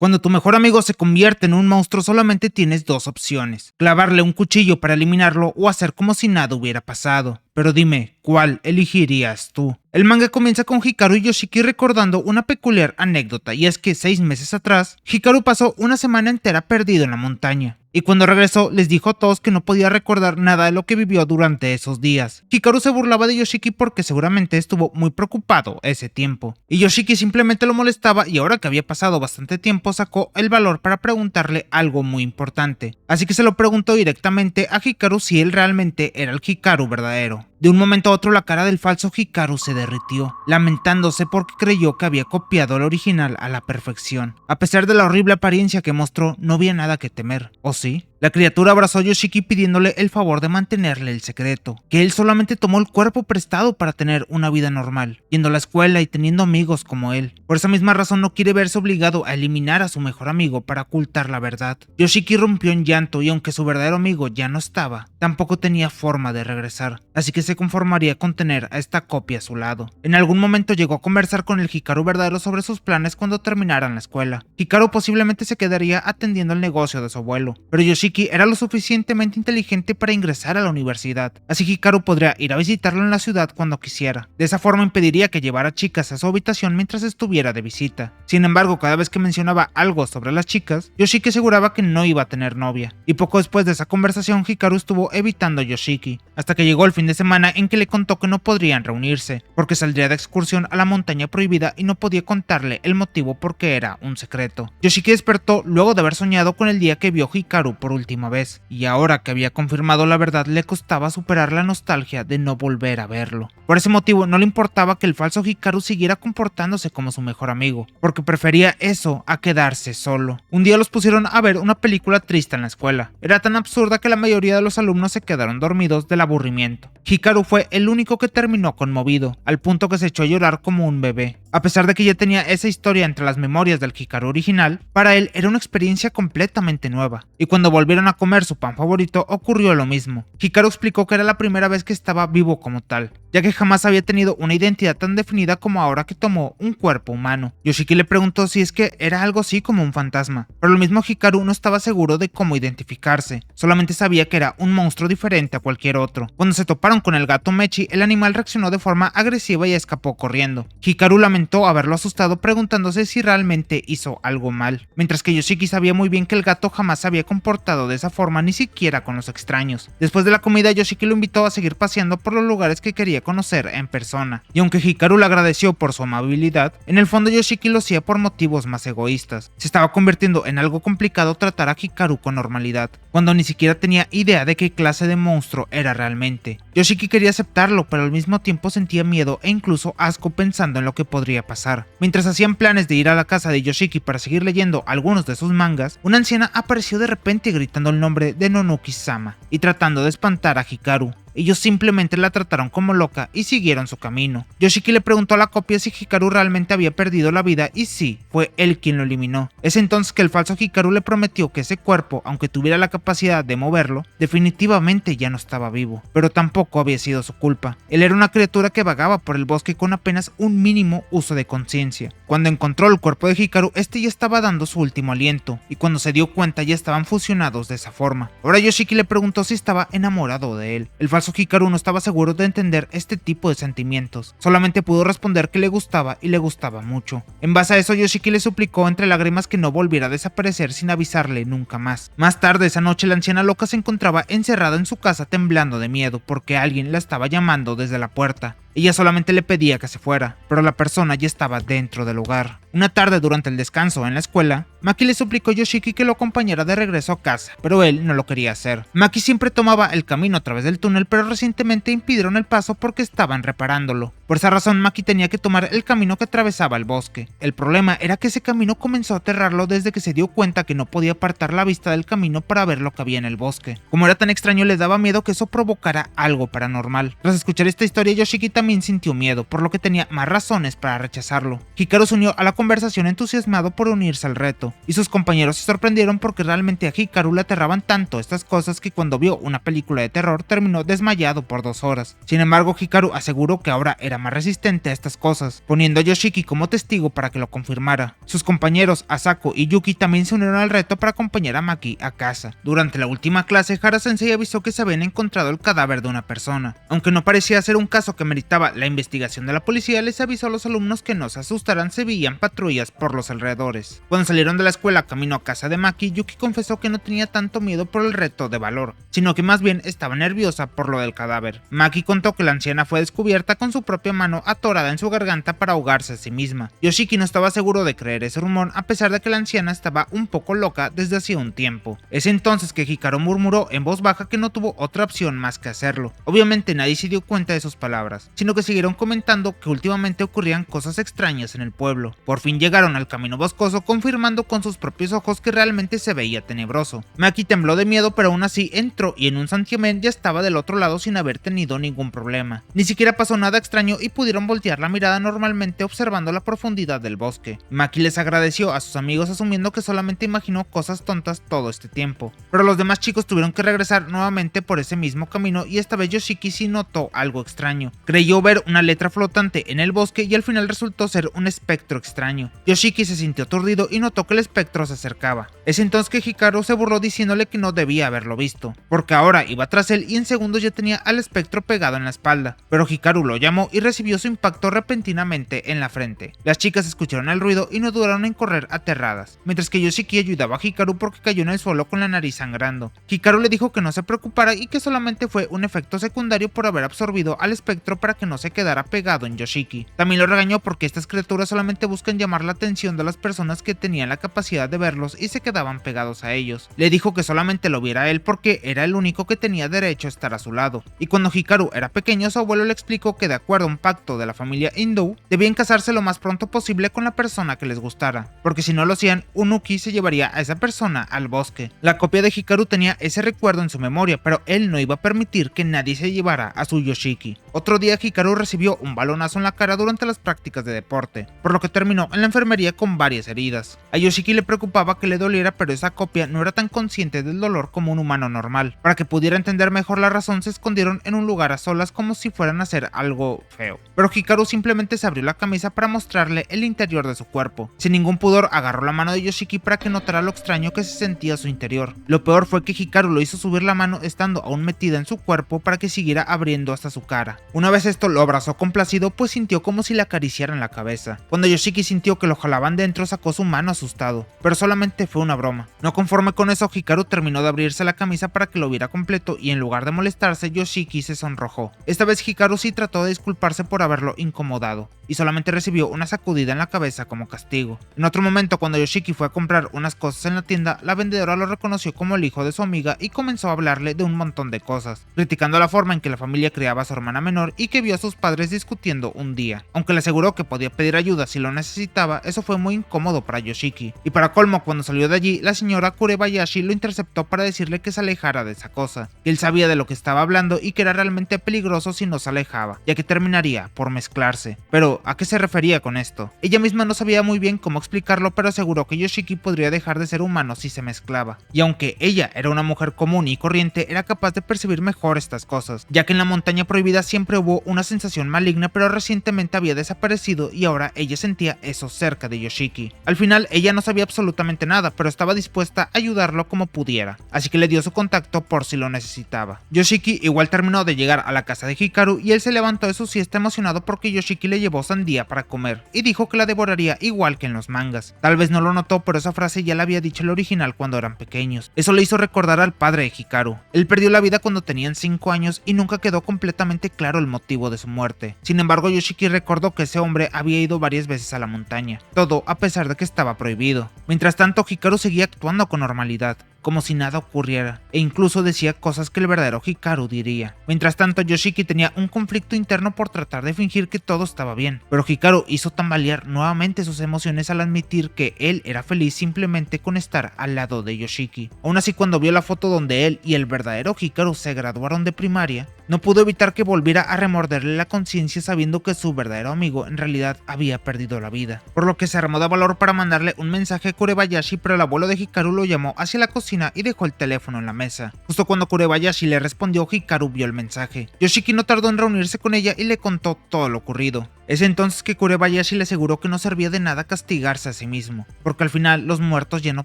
Cuando tu mejor amigo se convierte en un monstruo solamente tienes dos opciones: clavarle un cuchillo para eliminarlo o hacer como si nada hubiera pasado. Pero dime, ¿cuál elegirías tú? El manga comienza con Hikaru y Yoshiki recordando una peculiar anécdota, y es que 6 meses atrás, Hikaru pasó una semana entera perdido en la montaña. Y cuando regresó, les dijo a todos que no podía recordar nada de lo que vivió durante esos días. Hikaru se burlaba de Yoshiki porque seguramente estuvo muy preocupado ese tiempo. Y Yoshiki simplemente lo molestaba, y ahora que había pasado bastante tiempo, sacó el valor para preguntarle algo muy importante. Así que se lo preguntó directamente a Hikaru si él realmente era el Hikaru verdadero. De un momento a otro la cara del falso Hikaru se derritió, lamentándose porque creyó que había copiado al original a la perfección. A pesar de la horrible apariencia que mostró, no había nada que temer, ¿o sí? La criatura abrazó a Yoshiki pidiéndole el favor de mantenerle el secreto, que él solamente tomó el cuerpo prestado para tener una vida normal, yendo a la escuela y teniendo amigos como él. Por esa misma razón no quiere verse obligado a eliminar a su mejor amigo para ocultar la verdad. Yoshiki rompió en llanto y aunque su verdadero amigo ya no estaba, tampoco tenía forma de regresar, así que se conformaría con tener a esta copia a su lado. En algún momento llegó a conversar con el Hikaru verdadero sobre sus planes cuando terminaran la escuela. Hikaru posiblemente se quedaría atendiendo el negocio de su abuelo, pero Yoshiki era lo suficientemente inteligente para ingresar a la universidad, así Hikaru podría ir a visitarlo en la ciudad cuando quisiera. De esa forma impediría que llevara chicas a su habitación mientras estuviera de visita. Sin embargo, cada vez que mencionaba algo sobre las chicas, Yoshiki aseguraba que no iba a tener novia, y poco después de esa conversación Hikaru estuvo evitando a Yoshiki, hasta que llegó el fin de semana en que le contó que no podrían reunirse, porque saldría de excursión a la montaña prohibida y no podía contarle el motivo porque era un secreto. Yoshiki despertó luego de haber soñado con el día que vio a Hikaru por última vez, y ahora que había confirmado la verdad le costaba superar la nostalgia de no volver a verlo. Por ese motivo no le importaba que el falso Hikaru siguiera comportándose como su mejor amigo, porque prefería eso a quedarse solo. Un día los pusieron a ver una película triste en la escuela. Era tan absurda que la mayoría de los alumnos se quedaron dormidos del aburrimiento. Hikaru fue el único que terminó conmovido, al punto que se echó a llorar como un bebé. A pesar de que ya tenía esa historia entre las memorias del Hikaru original, para él era una experiencia completamente nueva, y cuando volvieron a comer su pan favorito ocurrió lo mismo. Hikaru explicó que era la primera vez que estaba vivo como tal, ya que jamás había tenido una identidad tan definida como ahora que tomó un cuerpo humano. Yoshiki le preguntó si es que era algo así como un fantasma, pero lo mismo Hikaru no estaba seguro de cómo identificarse, solamente sabía que era un monstruo diferente a cualquier otro. Cuando se toparon con el gato Mechi, el animal reaccionó de forma agresiva y escapó corriendo. Hikaru lamentó haberlo asustado preguntándose si realmente hizo algo mal, mientras que Yoshiki sabía muy bien que el gato jamás se había comportado de esa forma ni siquiera con los extraños. Después de la comida, Yoshiki lo invitó a seguir paseando por los lugares que quería conocer en persona, y aunque Hikaru le agradeció por su amabilidad, en el fondo Yoshiki lo hacía por motivos más egoístas. Se estaba convirtiendo en algo complicado tratar a Hikaru con normalidad, cuando ni siquiera tenía idea de qué clase de monstruo era realmente. Yoshiki quería aceptarlo, pero al mismo tiempo sentía miedo e incluso asco pensando en lo que podría pasar. Mientras hacían planes de ir a la casa de Yoshiki para seguir leyendo algunos de sus mangas, una anciana apareció de repente gritando el nombre de Nonuki-sama y tratando de espantar a Hikaru. Ellos simplemente la trataron como loca y siguieron su camino. Yoshiki le preguntó a la copia si Hikaru realmente había perdido la vida y sí, fue él quien lo eliminó. Es entonces que el falso Hikaru le prometió que ese cuerpo, aunque tuviera la capacidad de moverlo, definitivamente ya no estaba vivo, pero tampoco había sido su culpa. Él era una criatura que vagaba por el bosque con apenas un mínimo uso de conciencia. Cuando encontró el cuerpo de Hikaru, este ya estaba dando su último aliento, y cuando se dio cuenta ya estaban fusionados de esa forma. Ahora Yoshiki le preguntó si estaba enamorado de él. El falso Hikaru no estaba seguro de entender este tipo de sentimientos, solamente pudo responder que le gustaba y le gustaba mucho. En base a eso, Yoshiki le suplicó entre lágrimas que no volviera a desaparecer sin avisarle nunca más. Más tarde esa noche, la anciana loca se encontraba encerrada en su casa temblando de miedo porque alguien la estaba llamando desde la puerta. Ella solamente le pedía que se fuera, pero la persona ya estaba dentro del hogar. Una tarde durante el descanso en la escuela, Maki le suplicó a Yoshiki que lo acompañara de regreso a casa, pero él no lo quería hacer. Maki siempre tomaba el camino a través del túnel, pero recientemente impidieron el paso porque estaban reparándolo. Por esa razón, Maki tenía que tomar el camino que atravesaba el bosque. El problema era que ese camino comenzó a aterrarlo desde que se dio cuenta que no podía apartar la vista del camino para ver lo que había en el bosque. Como era tan extraño, le daba miedo que eso provocara algo paranormal. Tras escuchar esta historia, Yoshiki también sintió miedo, por lo que tenía más razones para rechazarlo. Hikaru se unió a la conversación entusiasmado por unirse al reto, y sus compañeros se sorprendieron porque realmente a Hikaru le aterraban tanto estas cosas que cuando vio una película de terror terminó desmayado por 2 horas. Sin embargo, Hikaru aseguró que ahora era más resistente a estas cosas, poniendo a Yoshiki como testigo para que lo confirmara. Sus compañeros Asako y Yuki también se unieron al reto para acompañar a Maki a casa. Durante la última clase, Hara-sensei avisó que se habían encontrado el cadáver de una persona. Aunque no parecía ser un caso que meritaba la investigación de la policía, les avisó a los alumnos que no se asustaran si veían patrullas por los alrededores. Cuando salieron de la escuela camino a casa de Maki, Yuki confesó que no tenía tanto miedo por el reto de valor, sino que más bien estaba nerviosa por lo del cadáver. Maki contó que la anciana fue descubierta con su propia mano atorada en su garganta para ahogarse a sí misma. Yoshiki no estaba seguro de creer ese rumor, a pesar de que la anciana estaba un poco loca desde hacía un tiempo. Es entonces que Hikaru murmuró en voz baja que no tuvo otra opción más que hacerlo. Obviamente nadie se dio cuenta de sus palabras, sino que siguieron comentando que últimamente ocurrían cosas extrañas en el pueblo. Por fin llegaron al camino boscoso, confirmando con sus propios ojos que realmente se veía tenebroso. Maki tembló de miedo, pero aún así entró y en un santiamén ya estaba del otro lado sin haber tenido ningún problema. Ni siquiera pasó nada extraño y pudieron voltear la mirada normalmente observando la profundidad del bosque. Maki les agradeció a sus amigos asumiendo que solamente imaginó cosas tontas todo este tiempo, pero los demás chicos tuvieron que regresar nuevamente por ese mismo camino y esta vez Yoshiki sí notó algo extraño. Creyó ver una letra flotante en el bosque y al final resultó ser un espectro extraño. Yoshiki se sintió aturdido y notó que el espectro se acercaba. Es entonces que Hikaru se burló diciéndole que no debía haberlo visto, porque ahora iba tras él y en segundos ya tenía al espectro pegado en la espalda, pero Hikaru lo llamó y recibió su impacto repentinamente en la frente. Las chicas escucharon el ruido y no dudaron en correr aterradas, mientras que Yoshiki ayudaba a Hikaru porque cayó en el suelo con la nariz sangrando. Hikaru le dijo que no se preocupara y que solamente fue un efecto secundario por haber absorbido al espectro para que no se quedara pegado en Yoshiki. También lo regañó porque estas criaturas solamente buscan llamar la atención de las personas que tenían la capacidad de verlos y se quedaban pegados a ellos. Le dijo que solamente lo viera él porque era el único que tenía derecho a estar a su lado. Y cuando Hikaru era pequeño, su abuelo le explicó que de acuerdo a un pacto de la familia hindú, debían casarse lo más pronto posible con la persona que les gustara, porque si no lo hacían, un Uki se llevaría a esa persona al bosque. La copia de Hikaru tenía ese recuerdo en su memoria, pero él no iba a permitir que nadie se llevara a su Yoshiki. Otro día Hikaru recibió un balonazo en la cara durante las prácticas de deporte, por lo que terminó en la enfermería con varias heridas. A Yoshiki le preocupaba que le doliera, pero esa copia no era tan consciente del dolor como un humano normal. Para que pudiera entender mejor la razón, se escondieron en un lugar a solas como si fueran a hacer algo feo. Pero Hikaru simplemente se abrió la camisa para mostrarle el interior de su cuerpo. Sin ningún pudor agarró la mano de Yoshiki para que notara lo extraño que se sentía a su interior. Lo peor fue que Hikaru lo hizo subir la mano estando aún metida en su cuerpo para que siguiera abriendo hasta su cara. Una vez esto lo abrazó complacido, pues sintió como si le acariciaran la cabeza. Cuando Yoshiki sintió que lo jalaban dentro, sacó su mano asustado, pero solamente fue una broma. No conforme con eso, Hikaru terminó de abrirse la camisa para que lo viera completo y en lugar de molestarse, Yoshiki se sonrojó. Esta vez Hikaru sí trató de disculparse por haberlo incomodado y solamente recibió una sacudida en la cabeza como castigo. En otro momento, cuando Yoshiki fue a comprar unas cosas en la tienda, la vendedora lo reconoció como el hijo de su amiga y comenzó a hablarle de un montón de cosas, criticando la forma en que la familia criaba a su hermana menor y que vio a sus padres discutiendo un día. Aunque le aseguró que podía pedir ayuda si lo necesitaba, eso fue muy incómodo para Yoshiki. Y para colmo, cuando salió de allí, la señora Kurebayashi lo interceptó para decirle que se alejara de esa cosa, que él sabía de lo que estaba hablando y que era realmente peligroso si no se alejaba, ya que terminaría por mezclarse. Pero, ¿a qué se refería con esto? Ella misma no sabía muy bien cómo explicarlo, pero aseguró que Yoshiki podría dejar de ser humano si se mezclaba. Y aunque ella era una mujer común y corriente, era capaz de percibir mejor estas cosas, ya que en la montaña prohibida siempre hubo una sensación maligna, pero recientemente había desaparecido y ahora ella sentía eso cerca de Yoshiki. Al final, ella no sabía absolutamente nada, pero estaba dispuesta a ayudarlo como pudiera, así que le dio su contacto por si lo necesitaba. Yoshiki igual terminó de llegar a la casa de Hikaru y él se levantó de su siesta emocionado porque Yoshiki le llevó sandía para comer y dijo que la devoraría igual que en los mangas. Tal vez no lo notó, pero esa frase ya la había dicho el original cuando eran pequeños. Eso le hizo recordar al padre de Hikaru. Él perdió la vida cuando tenían 5 años y nunca quedó completamente claro el motivo de su muerte. Sin embargo, Yoshiki recordó que ese hombre había ido varias veces a la montaña, todo a pesar de que estaba prohibido. Mientras tanto, Hikaru seguía actuando con normalidad, como si nada ocurriera, e incluso decía cosas que el verdadero Hikaru diría. Mientras tanto, Yoshiki tenía un conflicto interno por tratar de fingir que todo estaba bien, pero Hikaru hizo tambalear nuevamente sus emociones al admitir que él era feliz simplemente con estar al lado de Yoshiki. Aún así, cuando vio la foto donde él y el verdadero Hikaru se graduaron de primaria, No pudo evitar que volviera a remorderle la conciencia sabiendo que su verdadero amigo en realidad había perdido la vida, por lo que se armó de valor para mandarle un mensaje a Kurebayashi, pero el abuelo de Hikaru lo llamó hacia la cocina y dejó el teléfono en la mesa. Justo cuando Kurebayashi le respondió, Hikaru vio el mensaje. Yoshiki no tardó en reunirse con ella y le contó todo lo ocurrido. Es entonces que Kurebayashi le aseguró que no servía de nada castigarse a sí mismo, porque al final los muertos ya no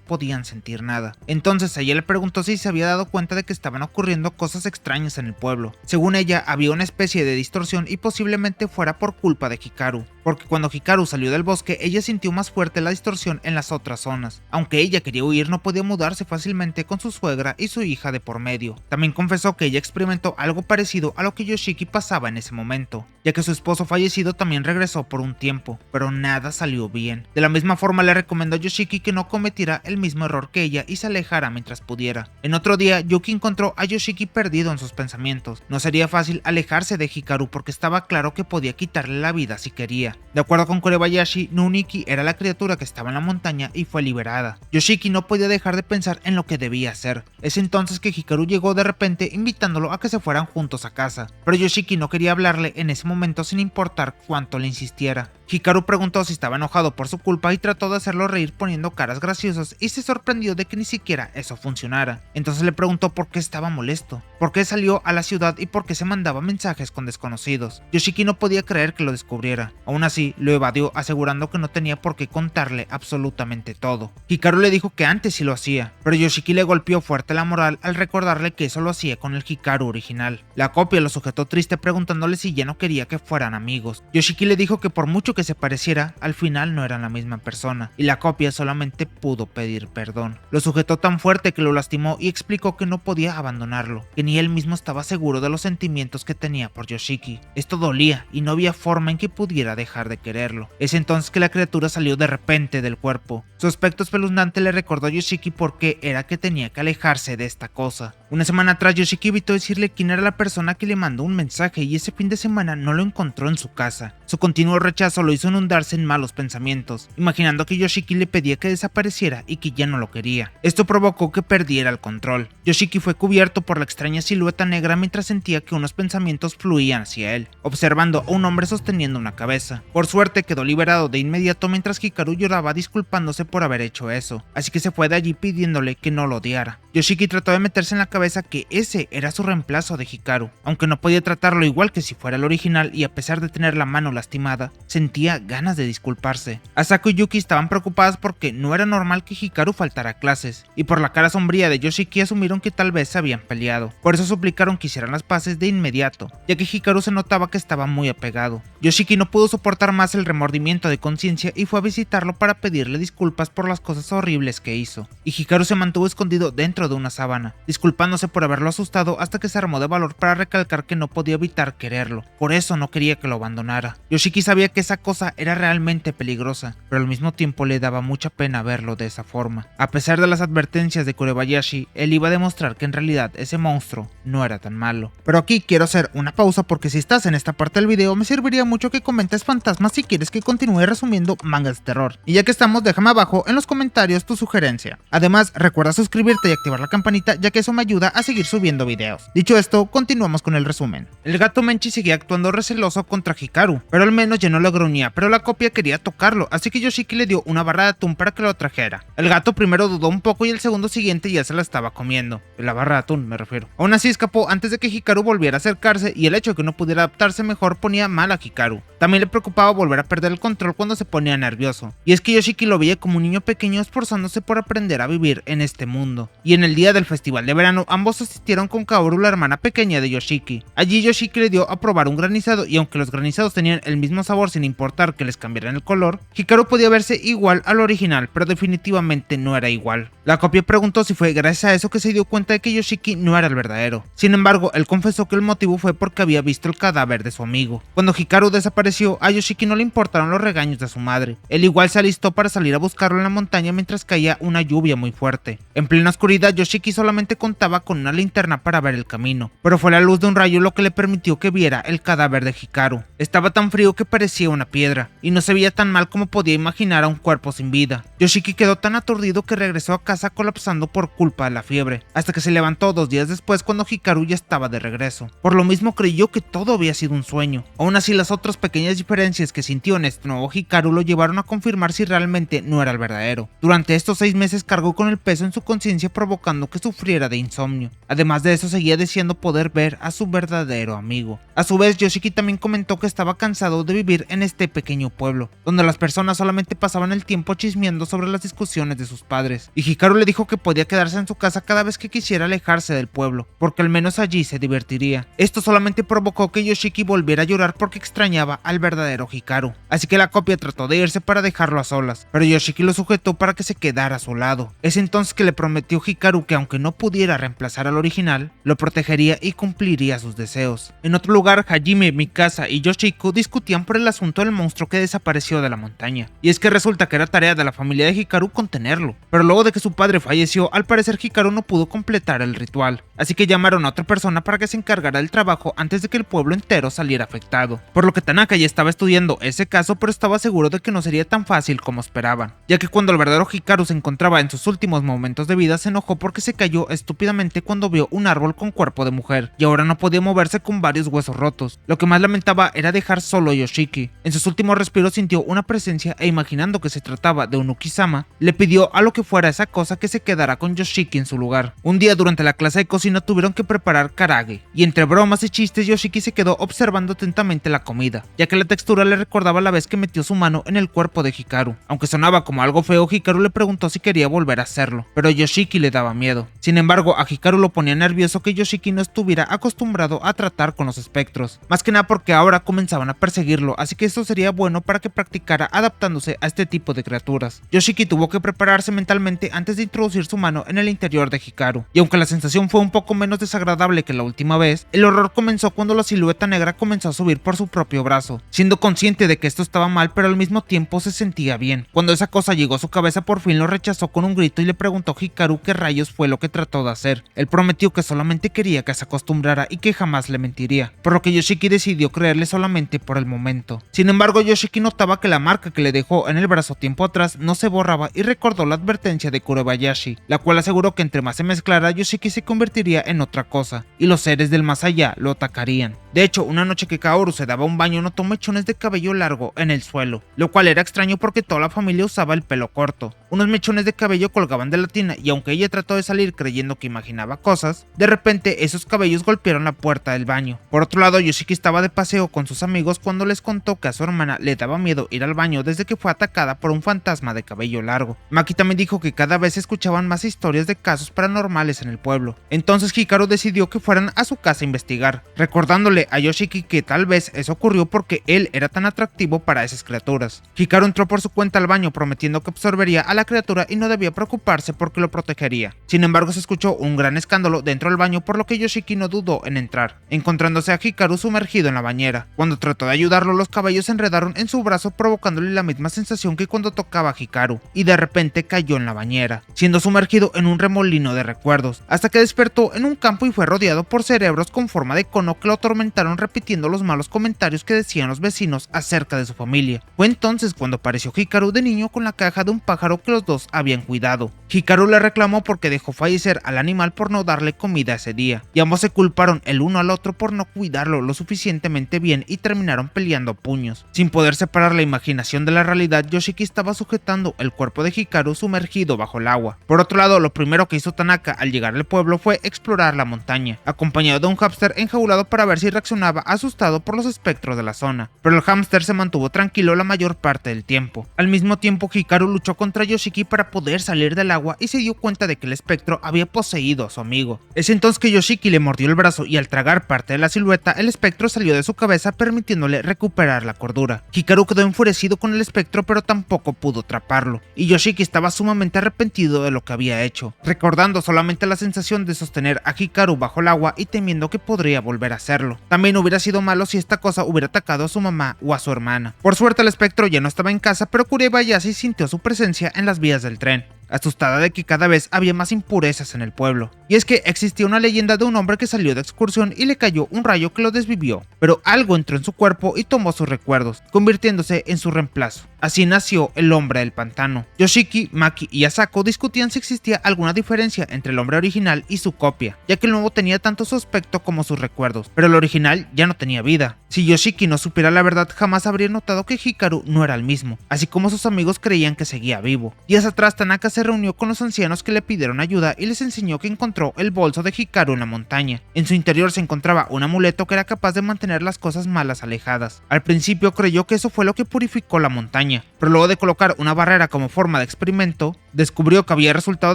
podían sentir nada. Entonces ella le preguntó si se había dado cuenta de que estaban ocurriendo cosas extrañas en el pueblo. Según ella, había una especie de distorsión y posiblemente fuera por culpa de Hikaru, porque cuando Hikaru salió del bosque, ella sintió más fuerte la distorsión en las otras zonas. Aunque ella quería huir, no podía mudarse fácilmente con su suegra y su hija de por medio. También confesó que ella experimentó algo parecido a lo que Yoshiki pasaba en ese momento, ya que su esposo fallecido también regresó por un tiempo, pero nada salió bien. De la misma forma le recomendó a Yoshiki que no cometiera el mismo error que ella y se alejara mientras pudiera. En otro día, Yuki encontró a Yoshiki perdido en sus pensamientos. No sería fácil alejarse de Hikaru porque estaba claro que podía quitarle la vida si quería. De acuerdo con Kurebayashi, Nuniki era la criatura que estaba en la montaña y fue liberada. Yoshiki no podía dejar de pensar en lo que debía hacer. Es entonces que Hikaru llegó de repente invitándolo a que se fueran juntos a casa, pero Yoshiki no quería hablarle en ese momento sin importar cuánto le insistiera. Hikaru preguntó si estaba enojado por su culpa y trató de hacerlo reír poniendo caras graciosas y se sorprendió de que ni siquiera eso funcionara. Entonces le preguntó por qué estaba molesto, por qué salió a la ciudad y por qué se mandaba mensajes con desconocidos. Yoshiki no podía creer que lo descubriera. Aún así, lo evadió asegurando que no tenía por qué contarle absolutamente todo. Hikaru le dijo que antes sí lo hacía, pero Yoshiki le golpeó fuerte la moral al recordarle que eso lo hacía con el Hikaru original. La copia lo sujetó triste preguntándole si ya no quería que fueran amigos. Yoshiki le dijo que por mucho que se pareciera, al final no eran la misma persona, y la copia solamente pudo pedir perdón. Lo sujetó tan fuerte que lo lastimó y explicó que no podía abandonarlo, que ni él mismo estaba seguro de los sentimientos que tenía por Yoshiki. Esto dolía y no había forma en que pudiera dejar de quererlo. Es entonces que la criatura salió de repente del cuerpo. Su aspecto espeluznante le recordó a Yoshiki por qué era que tenía que alejarse de esta cosa. Una semana atrás, Yoshiki evitó decirle quién era la persona que le mandó un mensaje y ese fin de semana no lo encontró en su casa. Su continuo rechazo lo hizo inundarse en malos pensamientos, imaginando que Yoshiki le pedía que desapareciera y que ya no lo quería. Esto provocó que perdiera el control. Yoshiki fue cubierto por la extraña silueta negra mientras sentía que unos pensamientos fluían hacia él, observando a un hombre sosteniendo una cabeza. Por suerte quedó liberado de inmediato mientras Hikaru lloraba disculpándose por haber hecho eso, así que se fue de allí pidiéndole que no lo odiara. Yoshiki trató de meterse en la cabeza que ese era su reemplazo de Hikaru, aunque no podía tratarlo igual que si fuera el original y a pesar de tener la mano lastimada, sentía ganas de disculparse. Asako y Yuki estaban preocupadas porque no era normal que Hikaru faltara a clases, y por la cara sombría de Yoshiki asumieron que tal vez se habían peleado. Por eso suplicaron que hicieran las paces de inmediato, ya que Hikaru se notaba que estaba muy apegado. Yoshiki no pudo soportar más el remordimiento de conciencia y fue a visitarlo para pedirle disculpas por las cosas horribles que hizo, y Hikaru se mantuvo escondido dentro de una sábana, disculpándose por haberlo asustado hasta que se armó de valor para recalcar que no podía evitar quererlo, por eso no quería que lo abandonara. Yoshiki sabía que esa cosa era realmente peligrosa, pero al mismo tiempo le daba mucha pena verlo de esa forma. A pesar de las advertencias de Kurebayashi, él iba a demostrar que en realidad ese monstruo no era tan malo. Pero aquí quiero hacer una pausa porque si estás en esta parte del video me serviría mucho que comentes fantasmas si quieres que continúe resumiendo mangas de terror. Y ya que estamos, déjame abajo en los comentarios tu sugerencia. Además, recuerda suscribirte y activar la campanita ya que eso me ayuda a seguir subiendo videos. Dicho esto, continuamos con el resumen. El gato Menchi seguía actuando receloso contra Hikaru, pero al menos ya no lo gruñía, pero la copia quería tocarlo, así que Yoshiki le dio una barra de atún para que lo trajera. El gato primero dudó un poco y el segundo siguiente ya se la estaba comiendo. La barra de atún me refiero. Aún así escapó antes de que Hikaru volviera a acercarse y el hecho de que no pudiera adaptarse mejor ponía mal a Hikaru. También le preocupaba volver a perder el control cuando se ponía nervioso. Y es que Yoshiki lo veía como un niño pequeño esforzándose por aprender a vivir en este mundo. Y en el día del festival de verano ambos asistieron con Kaoru, la hermana pequeña de Yoshiki. Allí Yoshiki le dio a probar un granizado y aunque los granizados tenían el mismo sabor sin importar que les cambiaran el color, Hikaru podía verse igual al original, pero definitivamente no era igual. La copia preguntó si fue gracias a eso que se dio cuenta de que Yoshiki no era el verdadero. Sin embargo, él confesó que el motivo fue porque había visto el cadáver de su amigo. Cuando Hikaru desapareció, a Yoshiki no le importaron los regaños de su madre. Él igual se alistó para salir a buscarlo en la montaña mientras caía una lluvia muy fuerte. En plena oscuridad, realidad Yoshiki solamente contaba con una linterna para ver el camino, pero fue la luz de un rayo lo que le permitió que viera el cadáver de Hikaru. Estaba tan frío que parecía una piedra, y no se veía tan mal como podía imaginar a un cuerpo sin vida. Yoshiki quedó tan aturdido que regresó a casa colapsando por culpa de la fiebre, hasta que se levantó 2 días después cuando Hikaru ya estaba de regreso. Por lo mismo creyó que todo había sido un sueño. Aún así, las otras pequeñas diferencias que sintió en este nuevo Hikaru lo llevaron a confirmar si realmente no era el verdadero. Durante estos 6 meses cargó con el peso en su conciencia provocando que sufriera de insomnio. Además de eso, seguía deseando poder ver a su verdadero amigo. A su vez, Yoshiki también comentó que estaba cansado de vivir en este pequeño pueblo, donde las personas solamente pasaban el tiempo chismeando sobre las discusiones de sus padres, y Hikaru le dijo que podía quedarse en su casa cada vez que quisiera alejarse del pueblo, porque al menos allí se divertiría. Esto solamente provocó que Yoshiki volviera a llorar porque extrañaba al verdadero Hikaru, así que la copia trató de irse para dejarlo a solas, pero Yoshiki lo sujetó para que se quedara a su lado. Es entonces que le prometió Hikaru que aunque no pudiera reemplazar al original, lo protegería y cumpliría sus deseos. En otro lugar, Hajime, Mikasa y Yoshiko discutían por el asunto del monstruo que desapareció de la montaña, y es que resulta que era tarea de la familia de Hikaru contenerlo, pero luego de que su padre falleció, al parecer Hikaru no pudo completar el ritual, así que llamaron a otra persona para que se encargara del trabajo antes de que el pueblo entero saliera afectado, por lo que Tanaka ya estaba estudiando ese caso, pero estaba seguro de que no sería tan fácil como esperaban, ya que cuando el verdadero Hikaru se encontraba en sus últimos momentos de vida se enojó porque se cayó estúpidamente cuando vio un árbol con cuerpo de mujer, y ahora no podía moverse con varios huesos rotos. Lo que más lamentaba era dejar solo a Yoshiki. En sus últimos respiros sintió una presencia e imaginando que se trataba de un Ukisama, le pidió a lo que fuera esa cosa que se quedara con Yoshiki en su lugar. Un día durante la clase de cocina tuvieron que preparar karage, y entre bromas y chistes Yoshiki se quedó observando atentamente la comida, ya que la textura le recordaba la vez que metió su mano en el cuerpo de Hikaru. Aunque sonaba como algo feo, Hikaru le preguntó si quería volver a hacerlo, pero Yoshiki le daba miedo. Sin embargo, a Hikaru lo ponía nervioso que Yoshiki no estuviera acostumbrado a tratar con los espectros, más que nada porque ahora comenzaban a perseguirlo, así que esto sería bueno para que practicara adaptándose a este tipo de criaturas. Yoshiki tuvo que prepararse mentalmente antes de introducir su mano en el interior de Hikaru, y aunque la sensación fue un poco menos desagradable que la última vez, el horror comenzó cuando la silueta negra comenzó a subir por su propio brazo, siendo consciente de que esto estaba mal pero al mismo tiempo se sentía bien. Cuando esa cosa llegó a su cabeza por fin lo rechazó con un grito y le preguntó a Hikaru qué rayos fue lo que trató de hacer. Él prometió que solamente quería que se acostumbrara y que jamás le mentiría, por lo que Yoshiki decidió creerle solamente por el momento. Sin embargo, Yoshiki notaba que la marca que le dejó en el brazo tiempo atrás no se borraba y recordó la advertencia de Kurebayashi, la cual aseguró que entre más se mezclara, Yoshiki se convertiría en otra cosa, y los seres del más allá lo atacarían. De hecho, una noche que Kaoru se daba un baño notó mechones de cabello largo en el suelo, lo cual era extraño porque toda la familia usaba el pelo corto. Unos mechones de cabello colgaban de la tina y aunque ella trató de salir creyendo que imaginaba cosas, de repente esos cabellos golpearon la puerta del baño. Por otro lado, Yoshiki estaba de paseo con sus amigos cuando les contó que a su hermana le daba miedo ir al baño desde que fue atacada por un fantasma de cabello largo. Maki también dijo que cada vez se escuchaban más historias de casos paranormales en el pueblo. Entonces Hikaru decidió que fueran a su casa a investigar, recordándole a Yoshiki que tal vez eso ocurrió porque él era tan atractivo para esas criaturas. Hikaru entró por su cuenta al baño prometiendo que absorbería a la criatura y no debía preocuparse porque lo protegería. Sin embargo, se escuchó un gran escándalo dentro del baño por lo que Yoshiki no dudó en entrar, encontrándose a Hikaru sumergido en la bañera. Cuando trató de ayudarlo, los cabellos se enredaron en su brazo provocándole la misma sensación que cuando tocaba a Hikaru, y de repente cayó en la bañera, siendo sumergido en un remolino de recuerdos, hasta que despertó en un campo y fue rodeado por cerebros con forma de cono que lo atormentaron repitiendo los malos comentarios que decían los vecinos acerca de su familia. Fue entonces cuando apareció Hikaru de niño con la caja de un pájaro que los dos habían cuidado. Hikaru le reclamó porque dejó fallecer al animal por no darle comida ese día, y ambos se culparon el uno al otro por no cuidarlo lo suficientemente bien y terminaron peleando a puños. Sin poder separar la imaginación de la realidad, Yoshiki estaba sujetando el cuerpo de Hikaru sumergido bajo el agua. Por otro lado, lo primero que hizo Tanaka al llegar al pueblo fue explorar la montaña, acompañado de un hámster enjaulado para ver si reaccionaba asustado por los espectros de la zona, pero el hámster se mantuvo tranquilo la mayor parte del tiempo. Al mismo tiempo, Hikaru luchó contra Yoshiki para poder salir del agua y se dio cuenta de que el espectro había poseído a su amigo. Es entonces que Yoshiki le mordió el brazo y al tragar parte de la silueta, el espectro salió de su cabeza permitiéndole recuperar la cordura. Hikaru quedó enfurecido con el espectro pero tampoco pudo atraparlo, y Yoshiki estaba sumamente arrepentido de lo que había hecho, recordando solamente la sensación de sostener a Hikaru bajo el agua y temiendo que podría volver a hacerlo. También hubiera sido malo si esta cosa hubiera atacado a su mamá o a su hermana. Por suerte el espectro ya no estaba en casa, pero Kurebayashi sintió su presencia en las vías del tren. asustada de que cada vez había más impurezas en el pueblo. Y es que existía una leyenda de un hombre que salió de excursión y le cayó un rayo que lo desvivió, pero algo entró en su cuerpo y tomó sus recuerdos, convirtiéndose en su reemplazo. Así nació el hombre del pantano. Yoshiki, Maki y Asako discutían si existía alguna diferencia entre el hombre original y su copia, ya que el nuevo tenía tanto su aspecto como sus recuerdos, pero el original ya no tenía vida. Si Yoshiki no supiera la verdad, jamás habría notado que Hikaru no era el mismo, así como sus amigos creían que seguía vivo. Días atrás, Tanaka se reunió con los ancianos que le pidieron ayuda y les enseñó que encontró el bolso de Hikaru en la montaña. En su interior se encontraba un amuleto que era capaz de mantener las cosas malas alejadas. Al principio creyó que eso fue lo que purificó la montaña, pero luego de colocar una barrera como forma de experimento, descubrió que había resultado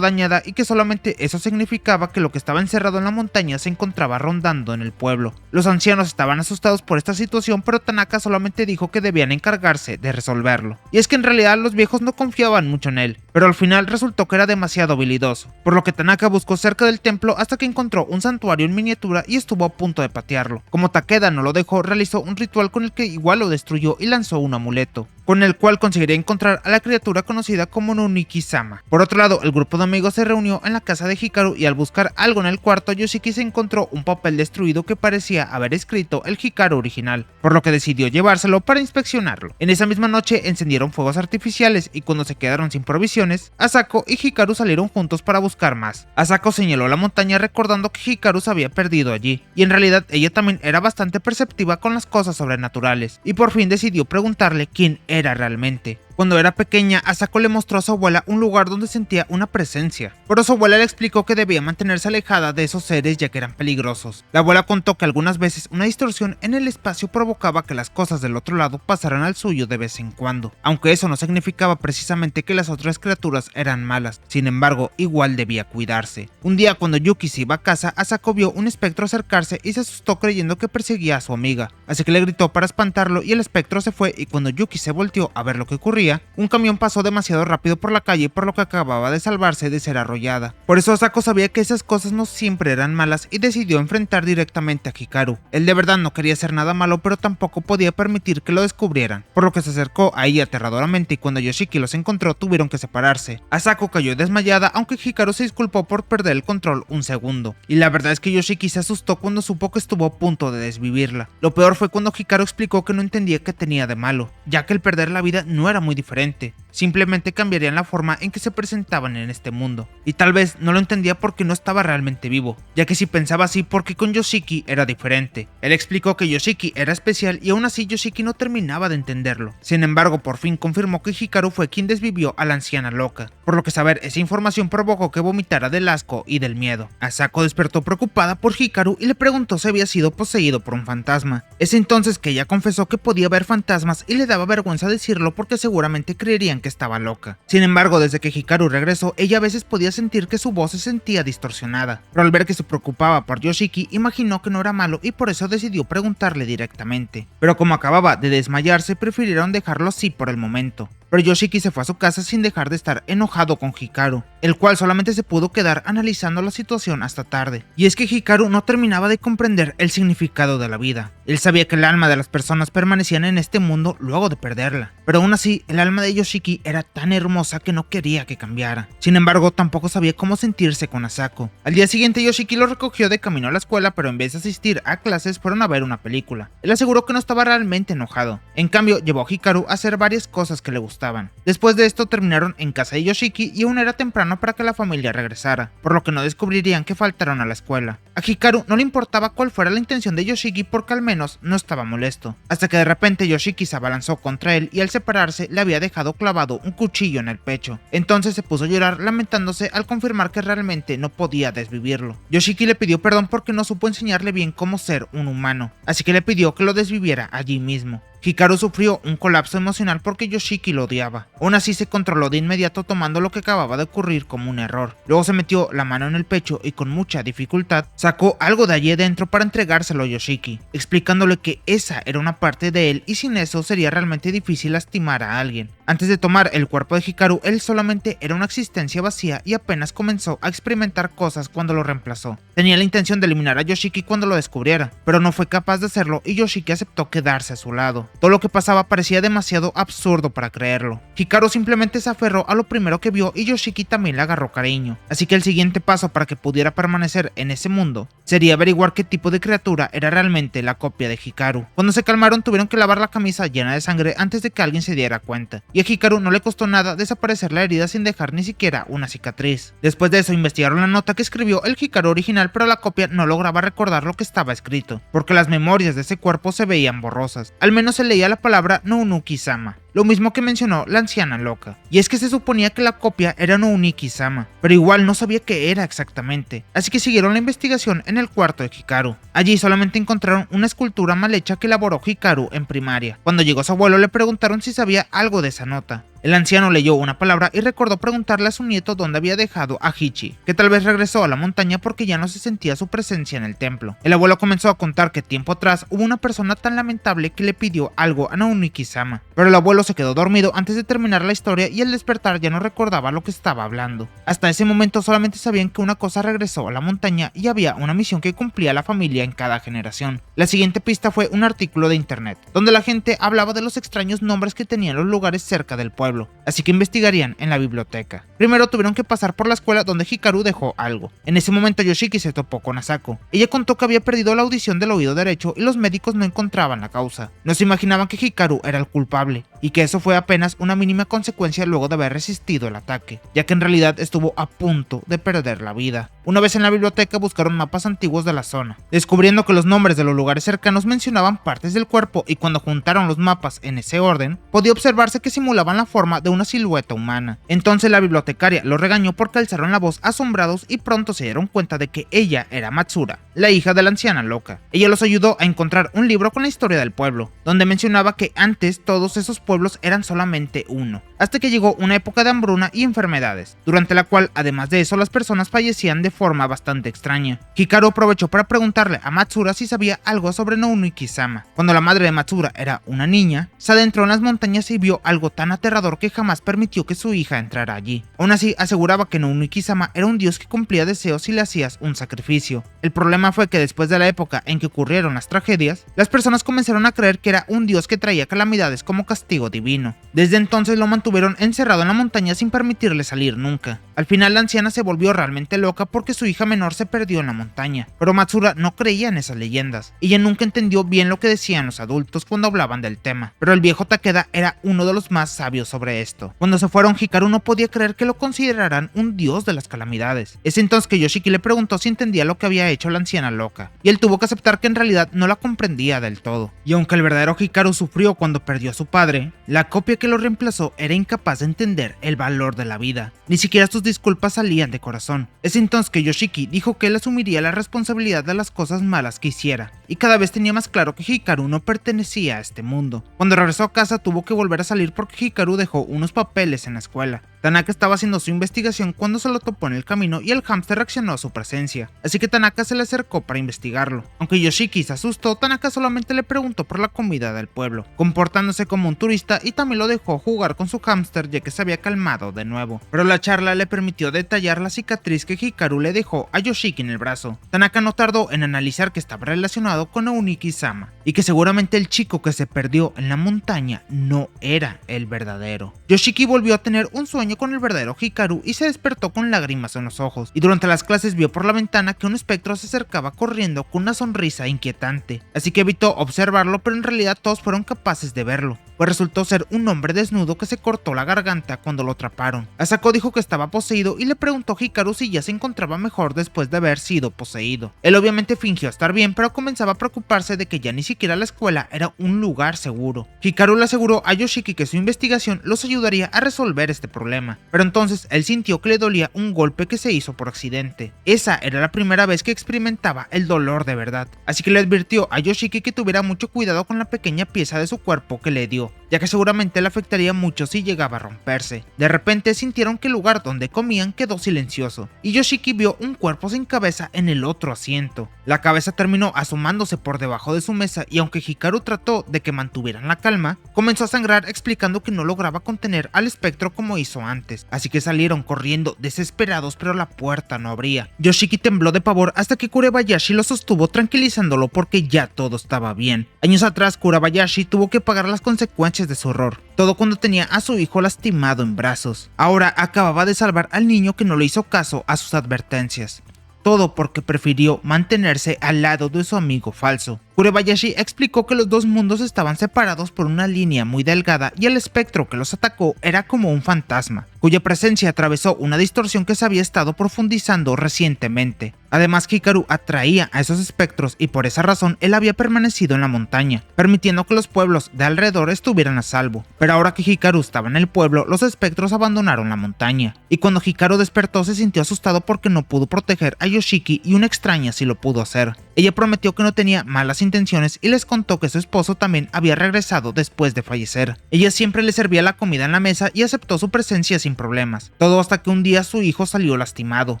dañada y que solamente eso significaba que lo que estaba encerrado en la montaña se encontraba rondando en el pueblo. Los ancianos estaban asustados por esta situación, pero Tanaka solamente dijo que debían encargarse de resolverlo. Y es que en realidad los viejos no confiaban mucho en él, pero al final resultó que era demasiado habilidoso, por lo que Tanaka buscó cerca del templo hasta que encontró un santuario en miniatura y estuvo a punto de patearlo. Como Takeda no lo dejó, realizó un ritual con el que igual lo destruyó y lanzó un amuleto, con el cual conseguiría encontrar a la criatura conocida como Nuniki-sama. Por otro lado, el grupo de amigos se reunió en la casa de Hikaru y al buscar algo en el cuarto, Yoshiki se encontró un papel destruido que parecía haber escrito el Hikaru original, por lo que decidió llevárselo para inspeccionarlo. En esa misma noche encendieron fuegos artificiales y cuando se quedaron sin provisiones, Asako y Hikaru salieron juntos para buscar más. Asako señaló la montaña recordando que Hikaru se había perdido allí, y en realidad ella también era bastante perceptiva con las cosas sobrenaturales, y por fin decidió preguntarle quién era realmente. Cuando era pequeña, Asako le mostró a su abuela un lugar donde sentía una presencia, pero su abuela le explicó que debía mantenerse alejada de esos seres ya que eran peligrosos. La abuela contó que algunas veces una distorsión en el espacio provocaba que las cosas del otro lado pasaran al suyo de vez en cuando, aunque eso no significaba precisamente que las otras criaturas eran malas, sin embargo, igual debía cuidarse. Un día cuando Yuki se iba a casa, Asako vio un espectro acercarse y se asustó creyendo que perseguía a su amiga, así que le gritó para espantarlo y el espectro se fue, y cuando Yuki se volteó a ver lo que ocurría, un camión pasó demasiado rápido por la calle, por lo que acababa de salvarse de ser arrollada. Por eso Asako sabía que esas cosas no siempre eran malas y decidió enfrentar directamente a Hikaru. Él de verdad no quería hacer nada malo, pero tampoco podía permitir que lo descubrieran, por lo que se acercó a ella aterradoramente y cuando Yoshiki los encontró tuvieron que separarse. Asako cayó desmayada, aunque Hikaru se disculpó por perder el control un segundo. Y la verdad es que Yoshiki se asustó cuando supo que estuvo a punto de desvivirla. Lo peor fue cuando Hikaru explicó que no entendía qué tenía de malo, ya que el perder la vida no era muy diferente, simplemente cambiarían la forma en que se presentaban en este mundo. Y tal vez no lo entendía porque no estaba realmente vivo, ya que si pensaba así porque con Yoshiki era diferente. Él explicó que Yoshiki era especial y aún así Yoshiki no terminaba de entenderlo. Sin embargo, por fin confirmó que Hikaru fue quien desvivió a la anciana loca, por lo que saber esa información provocó que vomitara del asco y del miedo. Asako despertó preocupada por Hikaru y le preguntó si había sido poseído por un fantasma. Es entonces que ella confesó que podía ver fantasmas y le daba vergüenza decirlo porque seguramente creerían que estaba loca. Sin embargo, desde que Hikaru regresó, ella a veces podía sentir que su voz se sentía distorsionada, pero al ver que se preocupaba por Yoshiki, imaginó que no era malo y por eso decidió preguntarle directamente. Pero como acababa de desmayarse, prefirieron dejarlo así por el momento. Pero Yoshiki se fue a su casa sin dejar de estar enojado con Hikaru, el cual solamente se pudo quedar analizando la situación hasta tarde. Y es que Hikaru no terminaba de comprender el significado de la vida. Él sabía que el alma de las personas permanecían en este mundo luego de perderla, pero aún así el alma de Yoshiki era tan hermosa que no quería que cambiara. Sin embargo, tampoco sabía cómo sentirse con Asako. Al día siguiente Yoshiki lo recogió de camino a la escuela, pero en vez de asistir a clases fueron a ver una película. Él aseguró que no estaba realmente enojado. En cambio, llevó a Hikaru a hacer varias cosas que le gustaban. Después de esto terminaron en casa de Yoshiki y aún era temprano para que la familia regresara, por lo que no descubrirían que faltaron a la escuela. A Hikaru no le importaba cuál fuera la intención de Yoshiki porque al menos no estaba molesto, hasta que de repente Yoshiki se abalanzó contra él y al separarse le había dejado clavado un cuchillo en el pecho. Entonces se puso a llorar lamentándose al confirmar que realmente no podía desvivirlo. Yoshiki le pidió perdón porque no supo enseñarle bien cómo ser un humano, así que le pidió que lo desviviera allí mismo. Hikaru sufrió un colapso emocional porque Yoshiki lo odiaba. Aún así se controló de inmediato tomando lo que acababa de ocurrir como un error. Luego se metió la mano en el pecho y con mucha dificultad sacó algo de allí dentro para entregárselo a Yoshiki, explicándole que esa era una parte de él y sin eso sería realmente difícil lastimar a alguien. Antes de tomar el cuerpo de Hikaru, él solamente era una existencia vacía y apenas comenzó a experimentar cosas cuando lo reemplazó. Tenía la intención de eliminar a Yoshiki cuando lo descubriera, pero no fue capaz de hacerlo y Yoshiki aceptó quedarse a su lado. Todo lo que pasaba parecía demasiado absurdo para creerlo. Hikaru simplemente se aferró a lo primero que vio y Yoshiki también le agarró cariño, así que el siguiente paso para que pudiera permanecer en ese mundo sería averiguar qué tipo de criatura era realmente la copia de Hikaru. Cuando se calmaron tuvieron que lavar la camisa llena de sangre antes de que alguien se diera cuenta, y a Hikaru no le costó nada desaparecer la herida sin dejar ni siquiera una cicatriz. Después de eso investigaron la nota que escribió el Hikaru original, pero la copia no lograba recordar lo que estaba escrito, porque las memorias de ese cuerpo se veían borrosas. Al menos se leía la palabra Nouniki-sama, lo mismo que mencionó la anciana loca. Y es que se suponía que la copia era Nouniki-sama, pero igual no sabía qué era exactamente, así que siguieron la investigación en el cuarto de Hikaru. Allí solamente encontraron una escultura mal hecha que elaboró Hikaru en primaria. Cuando llegó su abuelo le preguntaron si sabía algo de esa nota. El anciano leyó una palabra y recordó preguntarle a su nieto dónde había dejado a Hichi, que tal vez regresó a la montaña porque ya no se sentía su presencia en el templo. El abuelo comenzó a contar que tiempo atrás hubo una persona tan lamentable que le pidió algo a Nouniki-sama, pero el abuelo se quedó dormido antes de terminar la historia y al despertar ya no recordaba lo que estaba hablando. Hasta ese momento solamente sabían que una cosa regresó a la montaña y había una misión que cumplía la familia en cada generación. La siguiente pista fue un artículo de internet, donde la gente hablaba de los extraños nombres que tenían los lugares cerca del pueblo, así que investigarían en la biblioteca. Primero tuvieron que pasar por la escuela donde Hikaru dejó algo. En ese momento Yoshiki se topó con Asako. Ella contó que había perdido la audición del oído derecho y los médicos no encontraban la causa. No se imaginaban que Hikaru era el culpable, y que eso fue apenas una mínima consecuencia luego de haber resistido el ataque, ya que en realidad estuvo a punto de perder la vida. Una vez en la biblioteca buscaron mapas antiguos de la zona, descubriendo que los nombres de los lugares cercanos mencionaban partes del cuerpo, y cuando juntaron los mapas en ese orden, podía observarse que simulaban la forma de una silueta humana. Entonces la bibliotecaria los regañó porque alzaron la voz asombrados y pronto se dieron cuenta de que ella era Matsura, la hija de la anciana loca. Ella los ayudó a encontrar un libro con la historia del pueblo, donde mencionaba que antes todos esos pueblos eran solamente uno, hasta que llegó una época de hambruna y enfermedades, durante la cual además de eso las personas fallecían de forma bastante extraña. Hikaru aprovechó para preguntarle a Matsura si sabía algo sobre Nouniki-sama. Cuando la madre de Matsura era una niña, se adentró en las montañas y vio algo tan aterrador que jamás permitió que su hija entrara allí. Aún así aseguraba que Nouniki-sama era un dios que cumplía deseos si le hacías un sacrificio. El problema fue que después de la época en que ocurrieron las tragedias, las personas comenzaron a creer que era un dios que traía calamidades como castigo divino. Desde entonces lo mantuvieron encerrado en la montaña sin permitirle salir nunca. Al final la anciana se volvió realmente loca porque su hija menor se perdió en la montaña, pero Matsura no creía en esas leyendas. Ella nunca entendió bien lo que decían los adultos cuando hablaban del tema, pero el viejo Takeda era uno de los más sabios sobre esto. Cuando se fueron, Hikaru no podía creer que lo consideraran un dios de las calamidades. Es entonces que Yoshiki le preguntó si entendía lo que había hecho la anciana loca, y él tuvo que aceptar que en realidad no la comprendía del todo. Y aunque el verdadero Hikaru sufrió cuando perdió a su padre, la copia que lo reemplazó era incapaz de entender el valor de la vida. Ni siquiera sus disculpas salían de corazón. Es entonces que Yoshiki dijo que él asumiría la responsabilidad de las cosas malas que hiciera, y cada vez tenía más claro que Hikaru no pertenecía a este mundo. Cuando regresó a casa tuvo que volver a salir porque Hikaru dejó unos papeles en la escuela. Tanaka estaba haciendo su investigación cuando se lo topó en el camino y el hámster reaccionó a su presencia, así que Tanaka se le acercó para investigarlo. Aunque Yoshiki se asustó, Tanaka solamente le preguntó por la comida del pueblo, comportándose como un turista, y también lo dejó jugar con su hámster ya que se había calmado de nuevo. Pero la charla le permitió detallar la cicatriz que Hikaru le dejó a Yoshiki en el brazo. Tanaka no tardó en analizar que estaba relacionado con Nouniki-sama, y que seguramente el chico que se perdió en la montaña no era el verdadero. Yoshiki volvió a tener un sueño con el verdadero Hikaru y se despertó con lágrimas en los ojos, y durante las clases vio por la ventana que un espectro se acercaba corriendo con una sonrisa inquietante, así que evitó observarlo, pero en realidad todos fueron capaces de verlo, pues resultó ser un hombre desnudo que se cortó la garganta cuando lo atraparon. Asako dijo que estaba poseído y le preguntó a Hikaru si ya se encontraba mejor después de haber sido poseído. Él obviamente fingió estar bien, pero comenzaba a preocuparse de que ya ni siquiera la escuela era un lugar seguro. Hikaru le aseguró a Yoshiki que su investigación los ayudaría a resolver este problema, pero entonces él sintió que le dolía un golpe que se hizo por accidente. Esa era la primera vez que experimentaba el dolor de verdad, así que le advirtió a Yoshiki que tuviera mucho cuidado con la pequeña pieza de su cuerpo que le dio, ya que seguramente le afectaría mucho si llegaba a romperse. De repente sintieron que el lugar donde comían quedó silencioso, y Yoshiki vio un cuerpo sin cabeza en el otro asiento. La cabeza terminó asomándose por debajo de su mesa, y aunque Hikaru trató de que mantuvieran la calma, comenzó a sangrar, explicando que no lograba contener al espectro como hizo antes, así que salieron corriendo desesperados, pero la puerta no abría. Yoshiki tembló de pavor hasta que Kurebayashi lo sostuvo, tranquilizándolo porque ya todo estaba bien. Años atrás, Kurebayashi tuvo que pagar las consecuencias de su error, todo cuando tenía a su hijo lastimado en brazos. Ahora acababa de salvar al niño que no le hizo caso a sus advertencias. Todo porque prefirió mantenerse al lado de su amigo falso. Kurebayashi explicó que los dos mundos estaban separados por una línea muy delgada y el espectro que los atacó era como un fantasma, cuya presencia atravesó una distorsión que se había estado profundizando recientemente. Además, Hikaru atraía a esos espectros y por esa razón él había permanecido en la montaña, permitiendo que los pueblos de alrededor estuvieran a salvo. Pero ahora que Hikaru estaba en el pueblo, los espectros abandonaron la montaña, y cuando Hikaru despertó se sintió asustado porque no pudo proteger a Yoshiki y una extraña sí lo pudo hacer. Ella prometió que no tenía malas intenciones y les contó que su esposo también había regresado después de fallecer. Ella siempre le servía la comida en la mesa y aceptó su presencia sin problemas. Todo hasta que un día su hijo salió lastimado.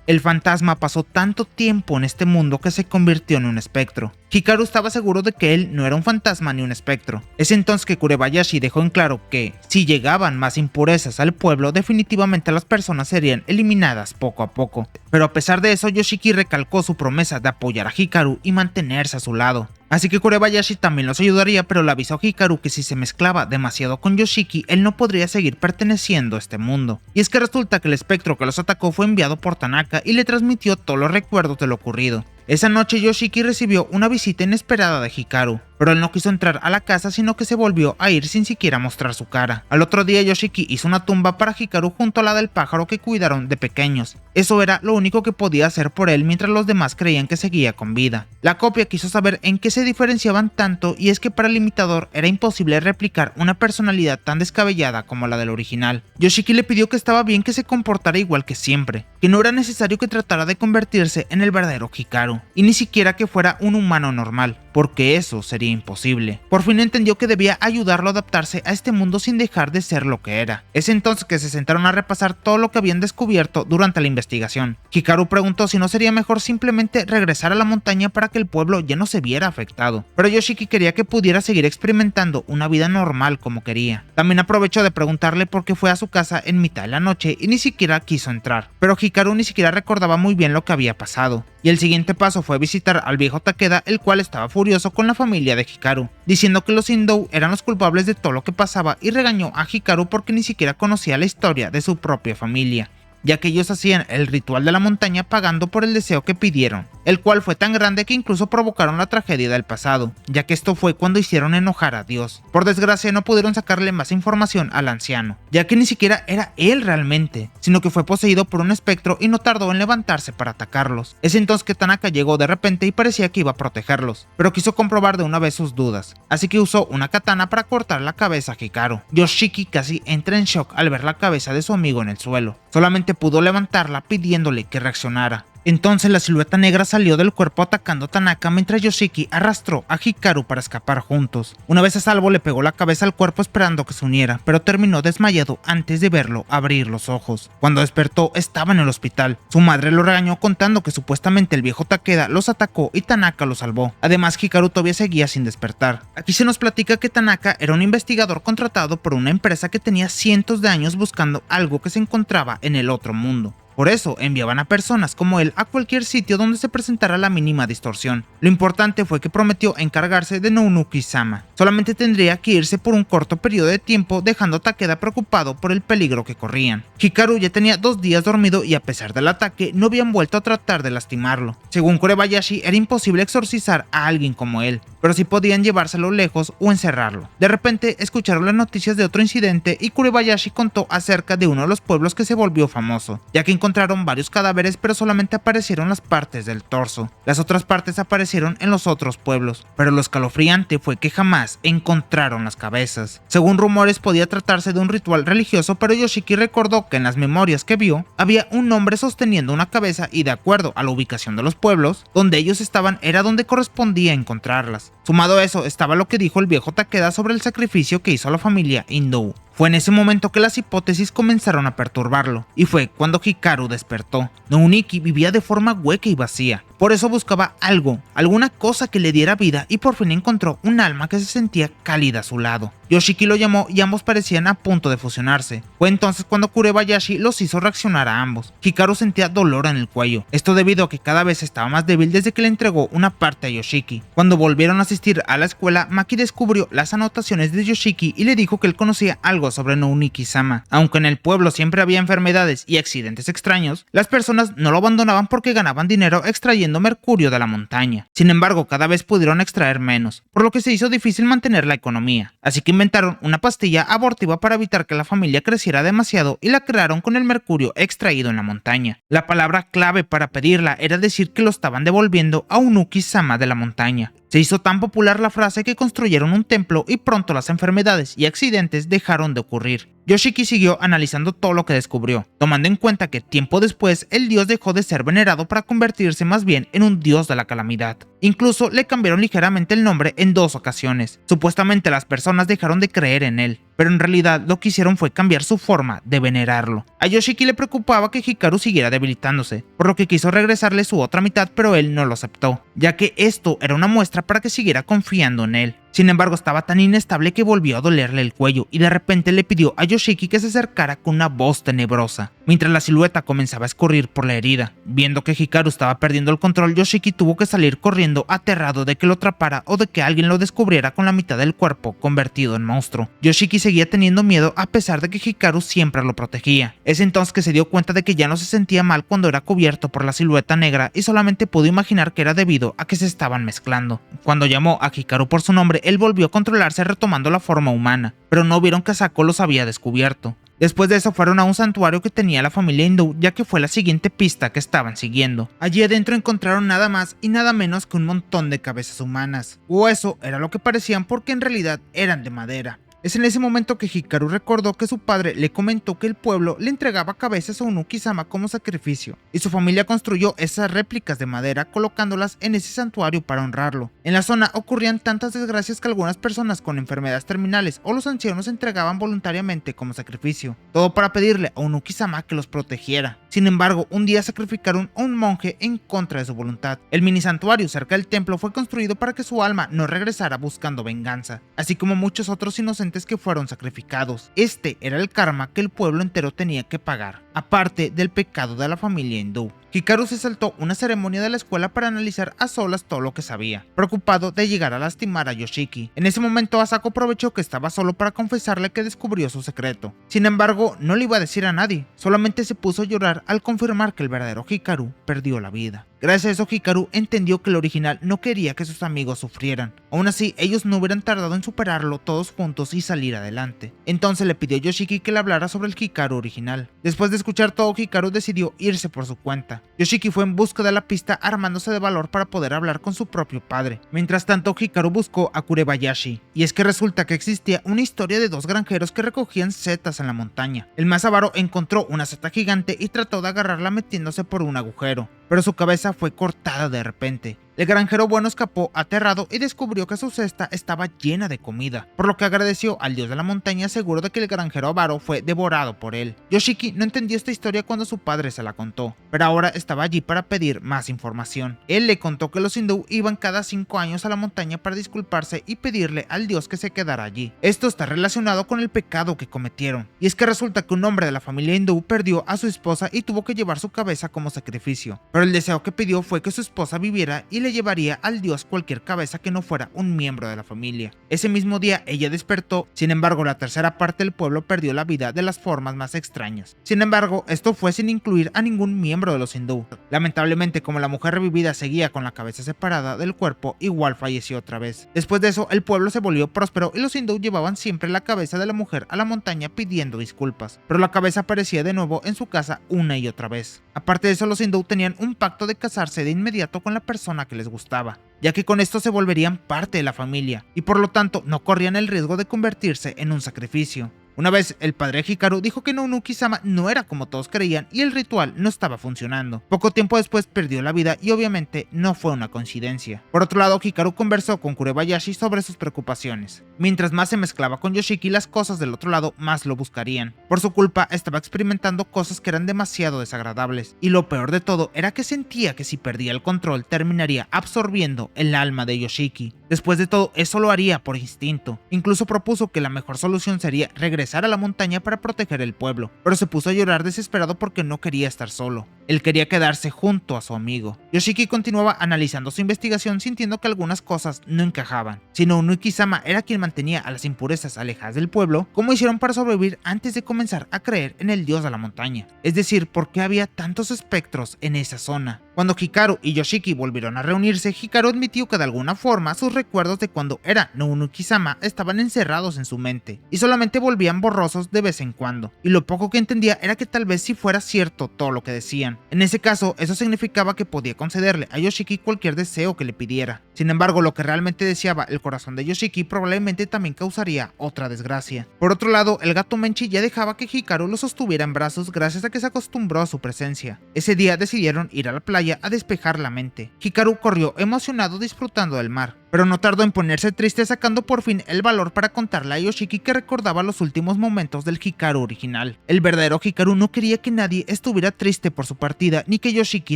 El fantasma pasó tanto tiempo en este mundo que se convirtió en un espectro. Hikaru estaba seguro de que él no era un fantasma ni un espectro. Es entonces que Kurebayashi dejó en claro que, si llegaban más impurezas al pueblo, definitivamente las personas serían eliminadas poco a poco. Pero a pesar de eso, Yoshiki recalcó su promesa de apoyar a Hikaru y mantenerse a su lado. Así que Kurebayashi también los ayudaría, pero le avisó a Hikaru que si se mezclaba demasiado con Yoshiki, él no podría seguir perteneciendo a este mundo. Y es que resulta que el espectro que los atacó fue enviado por Tanaka y le transmitió todos los recuerdos de lo ocurrido. Esa noche Yoshiki recibió una visita inesperada de Hikaru, pero él no quiso entrar a la casa, sino que se volvió a ir sin siquiera mostrar su cara. Al otro día Yoshiki hizo una tumba para Hikaru junto a la del pájaro que cuidaron de pequeños. Eso era lo único que podía hacer por él mientras los demás creían que seguía con vida. La copia quiso saber en qué se diferenciaban tanto, y es que para el imitador era imposible replicar una personalidad tan descabellada como la del original. Yoshiki le pidió que estaba bien que se comportara igual que siempre, que no era necesario que tratara de convertirse en el verdadero Hikaru, y ni siquiera que fuera un humano normal, porque eso sería imposible. Por fin entendió que debía ayudarlo a adaptarse a este mundo sin dejar de ser lo que era. Es entonces que se sentaron a repasar todo lo que habían descubierto durante la investigación. Hikaru preguntó si no sería mejor simplemente regresar a la montaña para que el pueblo ya no se viera afectado, pero Yoshiki quería que pudiera seguir experimentando una vida normal como quería. También aprovechó de preguntarle por qué fue a su casa en mitad de la noche y ni siquiera quiso entrar, pero Hikaru ni siquiera recordaba muy bien lo que había pasado. Y el siguiente paso fue visitar al viejo Takeda, el cual estaba furioso con la familia de Hikaru, diciendo que los Indou eran los culpables de todo lo que pasaba, y regañó a Hikaru porque ni siquiera conocía la historia de su propia familia, ya que ellos hacían el ritual de la montaña pagando por el deseo que pidieron, el cual fue tan grande que incluso provocaron la tragedia del pasado, ya que esto fue cuando hicieron enojar a Dios. Por desgracia no pudieron sacarle más información al anciano, ya que ni siquiera era él realmente, sino que fue poseído por un espectro y no tardó en levantarse para atacarlos. Es entonces que Tanaka llegó de repente y parecía que iba a protegerlos, pero quiso comprobar de una vez sus dudas, así que usó una katana para cortar la cabeza a Hikaru. Yoshiki casi entra en shock al ver la cabeza de su amigo en el suelo. Solamente pudo levantarla pidiéndole que reaccionara. Entonces la silueta negra salió del cuerpo atacando a Tanaka mientras Yoshiki arrastró a Hikaru para escapar juntos. Una vez a salvo le pegó la cabeza al cuerpo esperando que se uniera, pero terminó desmayado antes de verlo abrir los ojos. Cuando despertó estaba en el hospital. Su madre lo regañó contando que supuestamente el viejo Takeda los atacó y Tanaka lo salvó. Además, Hikaru todavía seguía sin despertar. Aquí se nos platica que Tanaka era un investigador contratado por una empresa que tenía cientos de años buscando algo que se encontraba en el otro mundo. Por eso enviaban a personas como él a cualquier sitio donde se presentara la mínima distorsión. Lo importante fue que prometió encargarse de Nounuki-sama. Solamente tendría que irse por un corto periodo de tiempo, dejando a Takeda preocupado por el peligro que corrían. Hikaru ya tenía 2 días dormido y a pesar del ataque no habían vuelto a tratar de lastimarlo. Según Kurebayashi, era imposible exorcizar a alguien como él, pero sí podían llevárselo lejos o encerrarlo. De repente escucharon las noticias de otro incidente y Kurebayashi contó acerca de uno de los pueblos que se volvió famoso, ya que encontraron varios cadáveres, pero solamente aparecieron las partes del torso. Las otras partes aparecieron en los otros pueblos, pero lo escalofriante fue que jamás encontraron las cabezas. Según rumores, podía tratarse de un ritual religioso, pero Yoshiki recordó que en las memorias que vio había un hombre sosteniendo una cabeza y, de acuerdo a la ubicación de los pueblos donde ellos estaban, era donde correspondía encontrarlas. Sumado a eso estaba lo que dijo el viejo Takeda sobre el sacrificio que hizo la familia Indou. Fue en ese momento que las hipótesis comenzaron a perturbarlo, y fue cuando Hikaru despertó. Nouniki vivía de forma hueca y vacía, por eso buscaba algo, alguna cosa que le diera vida, y por fin encontró un alma que se sentía cálida a su lado. Yoshiki lo llamó y ambos parecían a punto de fusionarse. Fue entonces cuando Kurebayashi los hizo reaccionar a ambos. Hikaru sentía dolor en el cuello, esto debido a que cada vez estaba más débil desde que le entregó una parte a Yoshiki. Cuando volvieron a asistir a la escuela, Maki descubrió las anotaciones de Yoshiki y le dijo que él conocía algo sobre Nouniki-sama. Aunque en el pueblo siempre había enfermedades y accidentes extraños, las personas no lo abandonaban porque ganaban dinero extrayendo mercurio de la montaña. Sin embargo, cada vez pudieron extraer menos, por lo que se hizo difícil mantener la economía. Así que inventaron una pastilla abortiva para evitar que la familia creciera demasiado y la crearon con el mercurio extraído en la montaña. La palabra clave para pedirla era decir que lo estaban devolviendo a Unuki-sama de la montaña. Se hizo tan popular la frase que construyeron un templo y pronto las enfermedades y accidentes dejaron de ocurrir. Yoshiki siguió analizando todo lo que descubrió, tomando en cuenta que tiempo después el dios dejó de ser venerado para convertirse más bien en un dios de la calamidad. Incluso le cambiaron ligeramente el nombre en 2 ocasiones. Supuestamente las personas dejaron de creer en él, pero en realidad lo que hicieron fue cambiar su forma de venerarlo. A Yoshiki le preocupaba que Hikaru siguiera debilitándose, por lo que quiso regresarle su otra mitad, pero él no lo aceptó, ya que esto era una muestra para que siguiera confiando en él. Sin embargo, estaba tan inestable que volvió a dolerle el cuello y de repente le pidió a Yoshiki que se acercara con una voz tenebrosa, mientras la silueta comenzaba a escurrir por la herida. Viendo que Hikaru estaba perdiendo el control, Yoshiki tuvo que salir corriendo aterrado de que lo atrapara o de que alguien lo descubriera con la mitad del cuerpo convertido en monstruo. Yoshiki seguía teniendo miedo a pesar de que Hikaru siempre lo protegía. Es entonces que se dio cuenta de que ya no se sentía mal cuando era cubierto por la silueta negra y solamente pudo imaginar que era debido a que se estaban mezclando. Cuando llamó a Hikaru por su nombre, él volvió a controlarse retomando la forma humana, pero no vieron que Asako los había descubierto. Después de eso fueron a un santuario que tenía la familia hindú, ya que fue la siguiente pista que estaban siguiendo. Allí adentro encontraron nada más y nada menos que un montón de cabezas humanas, o eso era lo que parecían porque en realidad eran de madera. Es en ese momento que Hikaru recordó que su padre le comentó que el pueblo le entregaba cabezas a Unuki-sama como sacrificio, y su familia construyó esas réplicas de madera colocándolas en ese santuario para honrarlo. En la zona ocurrían tantas desgracias que algunas personas con enfermedades terminales o los ancianos se entregaban voluntariamente como sacrificio, todo para pedirle a Unuki-sama que los protegiera. Sin embargo, un día sacrificaron a un monje en contra de su voluntad. El mini santuario cerca del templo fue construido para que su alma no regresara buscando venganza, así como muchos otros inocentes que fueron sacrificados. Este era el karma que el pueblo entero tenía que pagar, aparte del pecado de la familia hindú. Hikaru se saltó una ceremonia de la escuela para analizar a solas todo lo que sabía, preocupado de llegar a lastimar a Yoshiki. En ese momento Asako aprovechó que estaba solo para confesarle que descubrió su secreto. Sin embargo, no le iba a decir a nadie, solamente se puso a llorar al confirmar que el verdadero Hikaru perdió la vida. Gracias a eso, Hikaru entendió que el original no quería que sus amigos sufrieran. Aún así, ellos no hubieran tardado en superarlo todos juntos y salir adelante. Entonces le pidió a Yoshiki que le hablara sobre el Hikaru original. Después de escuchar todo, Hikaru decidió irse por su cuenta. Yoshiki fue en busca de la pista armándose de valor para poder hablar con su propio padre. Mientras tanto, Hikaru buscó a Kurebayashi, y es que resulta que existía una historia de 2 granjeros que recogían setas en la montaña. El más avaro encontró una seta gigante y trató de agarrarla metiéndose por un agujero, pero su cabeza fue cortada de repente. El granjero bueno escapó aterrado y descubrió que su cesta estaba llena de comida, por lo que agradeció al dios de la montaña, seguro de que el granjero avaro fue devorado por él. Yoshiki no entendió esta historia cuando su padre se la contó, pero ahora estaba allí para pedir más información. Él le contó que los hindú iban cada 5 años a la montaña para disculparse y pedirle al dios que se quedara allí. Esto está relacionado con el pecado que cometieron, y es que resulta que un hombre de la familia hindú perdió a su esposa y tuvo que llevar su cabeza como sacrificio. pero el deseo que pidió fue que su esposa viviera y le llevaría al dios cualquier cabeza que no fuera un miembro de la familia. Ese mismo día ella despertó, sin embargo la tercera parte del pueblo perdió la vida de las formas más extrañas. Sin embargo, esto fue sin incluir a ningún miembro de los hindú. Lamentablemente, como la mujer revivida seguía con la cabeza separada del cuerpo, igual falleció otra vez. Después de eso, el pueblo se volvió próspero y los hindú llevaban siempre la cabeza de la mujer a la montaña pidiendo disculpas, pero la cabeza aparecía de nuevo en su casa una y otra vez. Aparte de eso, los hindú tenían un pacto de casarse de inmediato con la persona que les gustaba, ya que con esto se volverían parte de la familia, y por lo tanto no corrían el riesgo de convertirse en un sacrificio. Una vez, el padre Hikaru dijo que Nobunaga-sama no era como todos creían y el ritual no estaba funcionando. Poco tiempo después perdió la vida y obviamente no fue una coincidencia. Por otro lado, Hikaru conversó con Kurebayashi sobre sus preocupaciones. Mientras más se mezclaba con Yoshiki, las cosas del otro lado más lo buscarían. Por su culpa, estaba experimentando cosas que eran demasiado desagradables, y lo peor de todo era que sentía que si perdía el control terminaría absorbiendo el alma de Yoshiki. Después de todo, eso lo haría por instinto. Incluso propuso que la mejor solución sería regresar a la montaña para proteger el pueblo, pero se puso a llorar desesperado porque no quería estar solo. Él quería quedarse junto a su amigo. Yoshiki continuaba analizando su investigación sintiendo que algunas cosas no encajaban. Si Nobunaga-sama era quien mantenía a las impurezas alejadas del pueblo, ¿cómo hicieron para sobrevivir antes de comenzar a creer en el dios de la montaña? Es decir, ¿por qué había tantos espectros en esa zona? Cuando Hikaru y Yoshiki volvieron a reunirse, Hikaru admitió que de alguna forma sus recuerdos de cuando era Nobunaga-sama estaban encerrados en su mente y solamente volvían borrosos de vez en cuando, y lo poco que entendía era que tal vez sí fuera cierto todo lo que decían. En ese caso, eso significaba que podía concederle a Yoshiki cualquier deseo que le pidiera. Sin embargo, lo que realmente deseaba el corazón de Yoshiki probablemente también causaría otra desgracia. Por otro lado, el gato Menchi ya dejaba que Hikaru lo sostuviera en brazos gracias a que se acostumbró a su presencia. Ese día decidieron ir a la playa a despejar la mente. Hikaru corrió emocionado disfrutando del mar, pero no tardó en ponerse triste, sacando por fin el valor para contarle a Yoshiki que recordaba los últimos momentos del Hikaru original. El verdadero Hikaru no quería que nadie estuviera triste por su partida ni que Yoshiki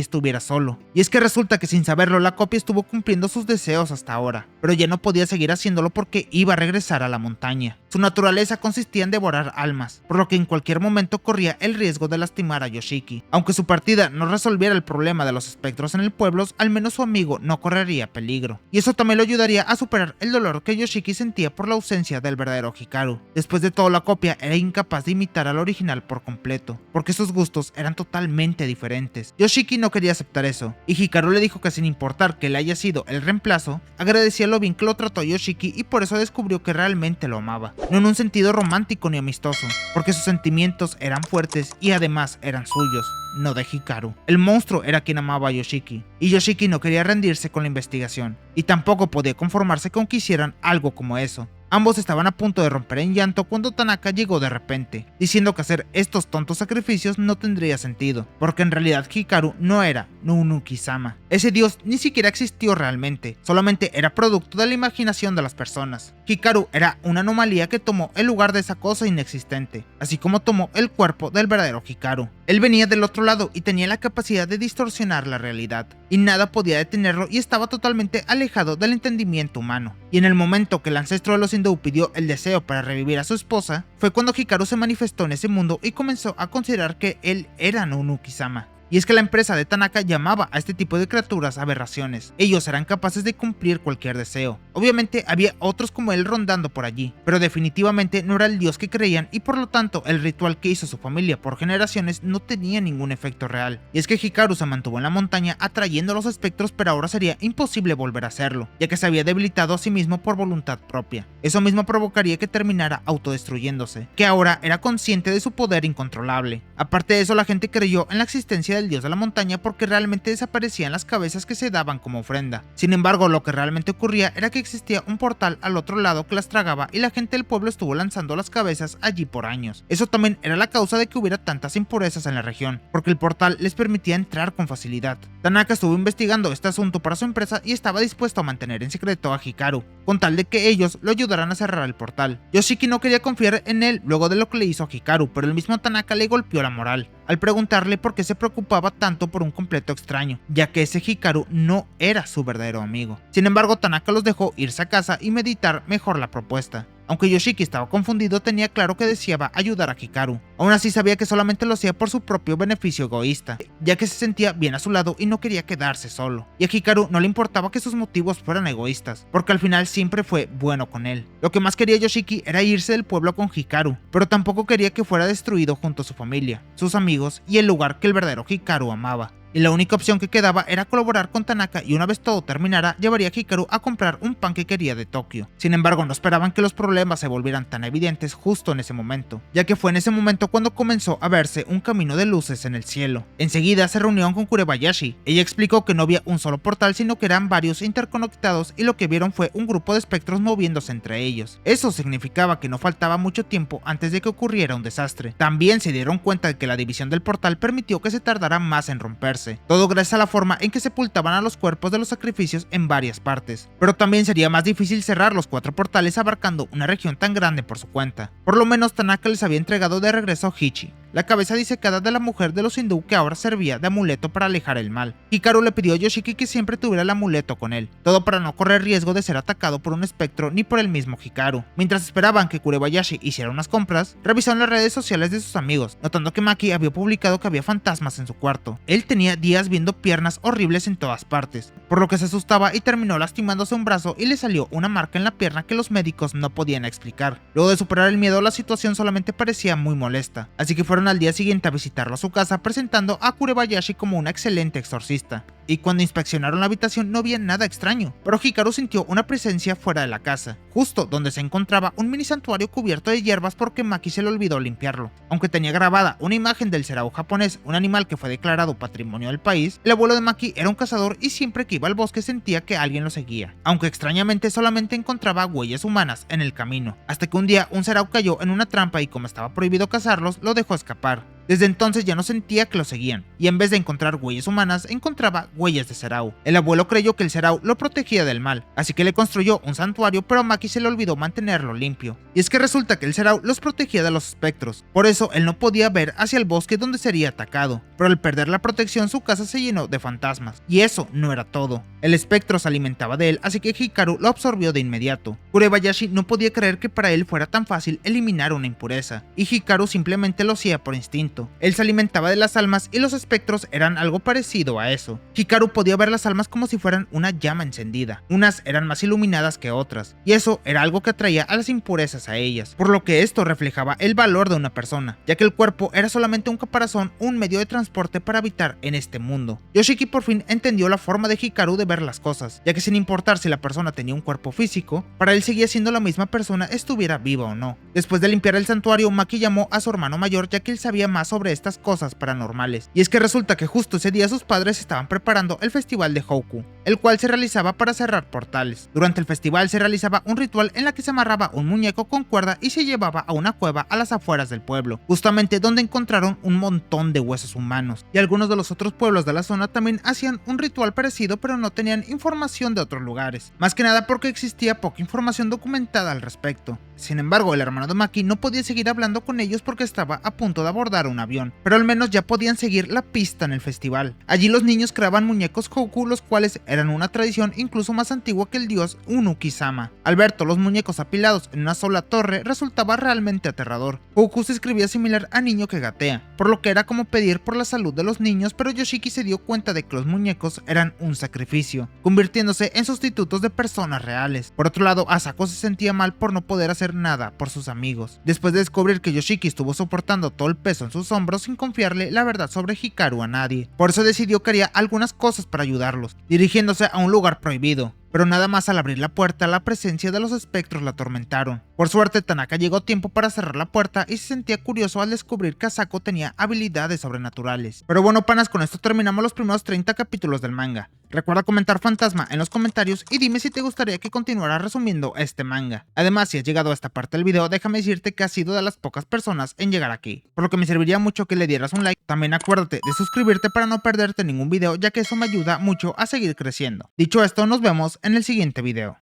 estuviera solo. Y es que resulta que sin saberlo la copia estuvo cumpliendo sus deseos hasta ahora, pero ya no podía seguir haciéndolo porque iba a regresar a la montaña. Su naturaleza consistía en devorar almas, por lo que en cualquier momento corría el riesgo de lastimar a Yoshiki. Aunque su partida no resolviera el problema de los espectros en el pueblo, al menos su amigo no correría peligro. Y eso también lo ayudaría a superar el dolor que Yoshiki sentía por la ausencia del verdadero Hikaru. Después de todo, la copia era incapaz de imitar al original por completo, porque sus gustos eran totalmente diferentes. Yoshiki no quería aceptar eso, y Hikaru le dijo que sin importar que le haya sido el reemplazo, agradecía lo bien que lo trató Yoshiki y por eso descubrió que realmente lo amaba. No en un sentido romántico ni amistoso, porque sus sentimientos eran fuertes y además eran suyos, no de Hikaru. El monstruo era quien amaba a Yoshiki, y Yoshiki no quería rendirse con la investigación, y tampoco podía conformarse con que hicieran algo como eso. Ambos estaban a punto de romper en llanto cuando Tanaka llegó de repente, diciendo que hacer estos tontos sacrificios no tendría sentido, porque en realidad Hikaru no era Nobunaga-sama. Ese dios ni siquiera existió realmente, solamente era producto de la imaginación de las personas. Hikaru era una anomalía que tomó el lugar de esa cosa inexistente, así como tomó el cuerpo del verdadero Hikaru. Él venía del otro lado y tenía la capacidad de distorsionar la realidad, y nada podía detenerlo y estaba totalmente alejado del entendimiento humano. Y en el momento que el ancestro de los hindú pidió el deseo para revivir a su esposa, fue cuando Hikaru se manifestó en ese mundo y comenzó a considerar que él era Nobunaga-sama. Y es que la empresa de Tanaka llamaba a este tipo de criaturas aberraciones. Ellos eran capaces de cumplir cualquier deseo. Obviamente había otros como él rondando por allí, pero definitivamente no era el dios que creían y por lo tanto el ritual que hizo su familia por generaciones no tenía ningún efecto real. Y es que Hikaru se mantuvo en la montaña atrayendo a los espectros, pero ahora sería imposible volver a hacerlo, ya que se había debilitado a sí mismo por voluntad propia. Eso mismo provocaría que terminara autodestruyéndose, que ahora era consciente de su poder incontrolable. Aparte de eso, la gente creyó en la existencia del dios de la montaña porque realmente desaparecían las cabezas que se daban como ofrenda. Sin embargo, lo que realmente ocurría era que existía un portal al otro lado que las tragaba y la gente del pueblo estuvo lanzando las cabezas allí por años. Eso también era la causa de que hubiera tantas impurezas en la región, porque el portal les permitía entrar con facilidad. Tanaka estuvo investigando este asunto para su empresa y estaba dispuesto a mantener en secreto a Hikaru, con tal de que ellos lo ayudaran a cerrar el portal. Yoshiki no quería confiar en él luego de lo que le hizo a Hikaru, pero el mismo Tanaka le golpeó la moral al preguntarle por qué se preocupaba tanto por un completo extraño, ya que ese Hikaru no era su verdadero amigo. Sin embargo, Tanaka los dejó irse a casa y meditar mejor la propuesta. Aunque Yoshiki estaba confundido, tenía claro que deseaba ayudar a Hikaru. Aún así sabía que solamente lo hacía por su propio beneficio egoísta, ya que se sentía bien a su lado y no quería quedarse solo. Y a Hikaru no le importaba que sus motivos fueran egoístas, porque al final siempre fue bueno con él. Lo que más quería Yoshiki era irse del pueblo con Hikaru, pero tampoco quería que fuera destruido junto a su familia, sus amigos y el lugar que el verdadero Hikaru amaba. Y la única opción que quedaba era colaborar con Tanaka, y una vez todo terminara, llevaría a Hikaru a comprar un pan que quería de Tokio. Sin embargo, no esperaban que los problemas se volvieran tan evidentes justo en ese momento, ya que fue en ese momento cuando comenzó a verse un camino de luces en el cielo. Enseguida se reunieron con Kurebayashi. Ella explicó que no había un solo portal, sino que eran varios interconectados, y lo que vieron fue un grupo de espectros moviéndose entre ellos. Eso significaba que no faltaba mucho tiempo antes de que ocurriera un desastre. También se dieron cuenta de que la división del portal permitió que se tardara más en romperse. Todo gracias a la forma en que sepultaban a los cuerpos de los sacrificios en varias partes. Pero también sería más difícil cerrar los 4 portales abarcando una región tan grande por su cuenta. Por lo menos Tanaka les había entregado de regreso a Hichi, la cabeza disecada de la mujer de los hindú que ahora servía de amuleto para alejar el mal. Hikaru le pidió a Yoshiki que siempre tuviera el amuleto con él, todo para no correr riesgo de ser atacado por un espectro ni por el mismo Hikaru. Mientras esperaban que Kurebayashi hiciera unas compras, revisaron las redes sociales de sus amigos, notando que Maki había publicado que había fantasmas en su cuarto. Él tenía días viendo piernas horribles en todas partes, por lo que se asustaba y terminó lastimándose un brazo y le salió una marca en la pierna que los médicos no podían explicar. Luego de superar el miedo, la situación solamente parecía muy molesta, así que fueron al día siguiente a visitarlo a su casa, presentando a Kurebayashi como una excelente exorcista. Y cuando inspeccionaron la habitación no había nada extraño, pero Hikaru sintió una presencia fuera de la casa, justo donde se encontraba un mini santuario cubierto de hierbas porque Maki se le olvidó limpiarlo. Aunque tenía grabada una imagen del cerao japonés, un animal que fue declarado patrimonio del país, el abuelo de Maki era un cazador y siempre que iba al bosque sentía que alguien lo seguía, aunque extrañamente solamente encontraba huellas humanas en el camino, hasta que un día un cerao cayó en una trampa y como estaba prohibido cazarlos, lo dejó escapar. Desde entonces ya no sentía que lo seguían, y en vez de encontrar huellas humanas, encontraba huellas de cerao. El abuelo creyó que el cerao lo protegía del mal, así que le construyó un santuario, pero a Maki se le olvidó mantenerlo limpio. Y es que resulta que el cerao los protegía de los espectros, por eso él no podía ver hacia el bosque donde sería atacado, pero al perder la protección su casa se llenó de fantasmas, y eso no era todo. El espectro se alimentaba de él, así que Hikaru lo absorbió de inmediato. Kurebayashi no podía creer que para él fuera tan fácil eliminar una impureza, y Hikaru simplemente lo hacía por instinto. Él se alimentaba de las almas y los espectros eran algo parecido a eso. Hikaru podía ver las almas como si fueran una llama encendida. Unas eran más iluminadas que otras, y eso era algo que atraía a las impurezas a ellas, por lo que esto reflejaba el valor de una persona, ya que el cuerpo era solamente un caparazón, un medio de transporte para habitar en este mundo. Yoshiki por fin entendió la forma de Hikaru de ver las cosas, ya que sin importar si la persona tenía un cuerpo físico, para él seguía siendo la misma persona estuviera viva o no. Después de limpiar el santuario, Maki llamó a su hermano mayor, ya que él sabía más sobre estas cosas paranormales. Y es que resulta que justo ese día sus padres estaban preparando el festival de Houkou, el cual se realizaba para cerrar portales. Durante el festival se realizaba un ritual en la que se amarraba un muñeco con cuerda y se llevaba a una cueva a las afueras del pueblo, justamente donde encontraron un montón de huesos humanos. Y algunos de los otros pueblos de la zona también hacían un ritual parecido, pero no tenían información de otros lugares, más que nada porque existía poca información documentada al respecto. Sin embargo, el hermano de Maki no podía seguir hablando con ellos porque estaba a punto de abordar un avión, pero al menos ya podían seguir la pista en el festival. Allí los niños creaban muñecos Houkou, los cuales eran una tradición incluso más antigua que el dios Unu-Kisama. Al ver todos los muñecos apilados en una sola torre resultaba realmente aterrador. Houkou se escribía similar a niño que gatea, por lo que era como pedir por la salud de los niños, pero Yoshiki se dio cuenta de que los muñecos eran un sacrificio, convirtiéndose en sustitutos de personas reales. Por otro lado, Asako se sentía mal por no poder hacer nada por sus amigos, después de descubrir que Yoshiki estuvo soportando todo el peso en sus hombros sin confiarle la verdad sobre Hikaru a nadie. Por eso decidió que haría algunas cosas para ayudarlos, dirigiéndose a un lugar prohibido. Pero nada más al abrir la puerta, la presencia de los espectros la atormentaron. Por suerte, Tanaka llegó a tiempo para cerrar la puerta y se sentía curioso al descubrir que Asako tenía habilidades sobrenaturales. Pero bueno, panas, con esto terminamos los primeros 30 capítulos del manga. Recuerda comentar fantasma en los comentarios y dime si te gustaría que continuara resumiendo este manga. Además, si has llegado a esta parte del video, déjame decirte que has sido de las pocas personas en llegar aquí, por lo que me serviría mucho que le dieras un like. También acuérdate de suscribirte para no perderte ningún video, ya que eso me ayuda mucho a seguir creciendo. Dicho esto, nos vemos en el siguiente video.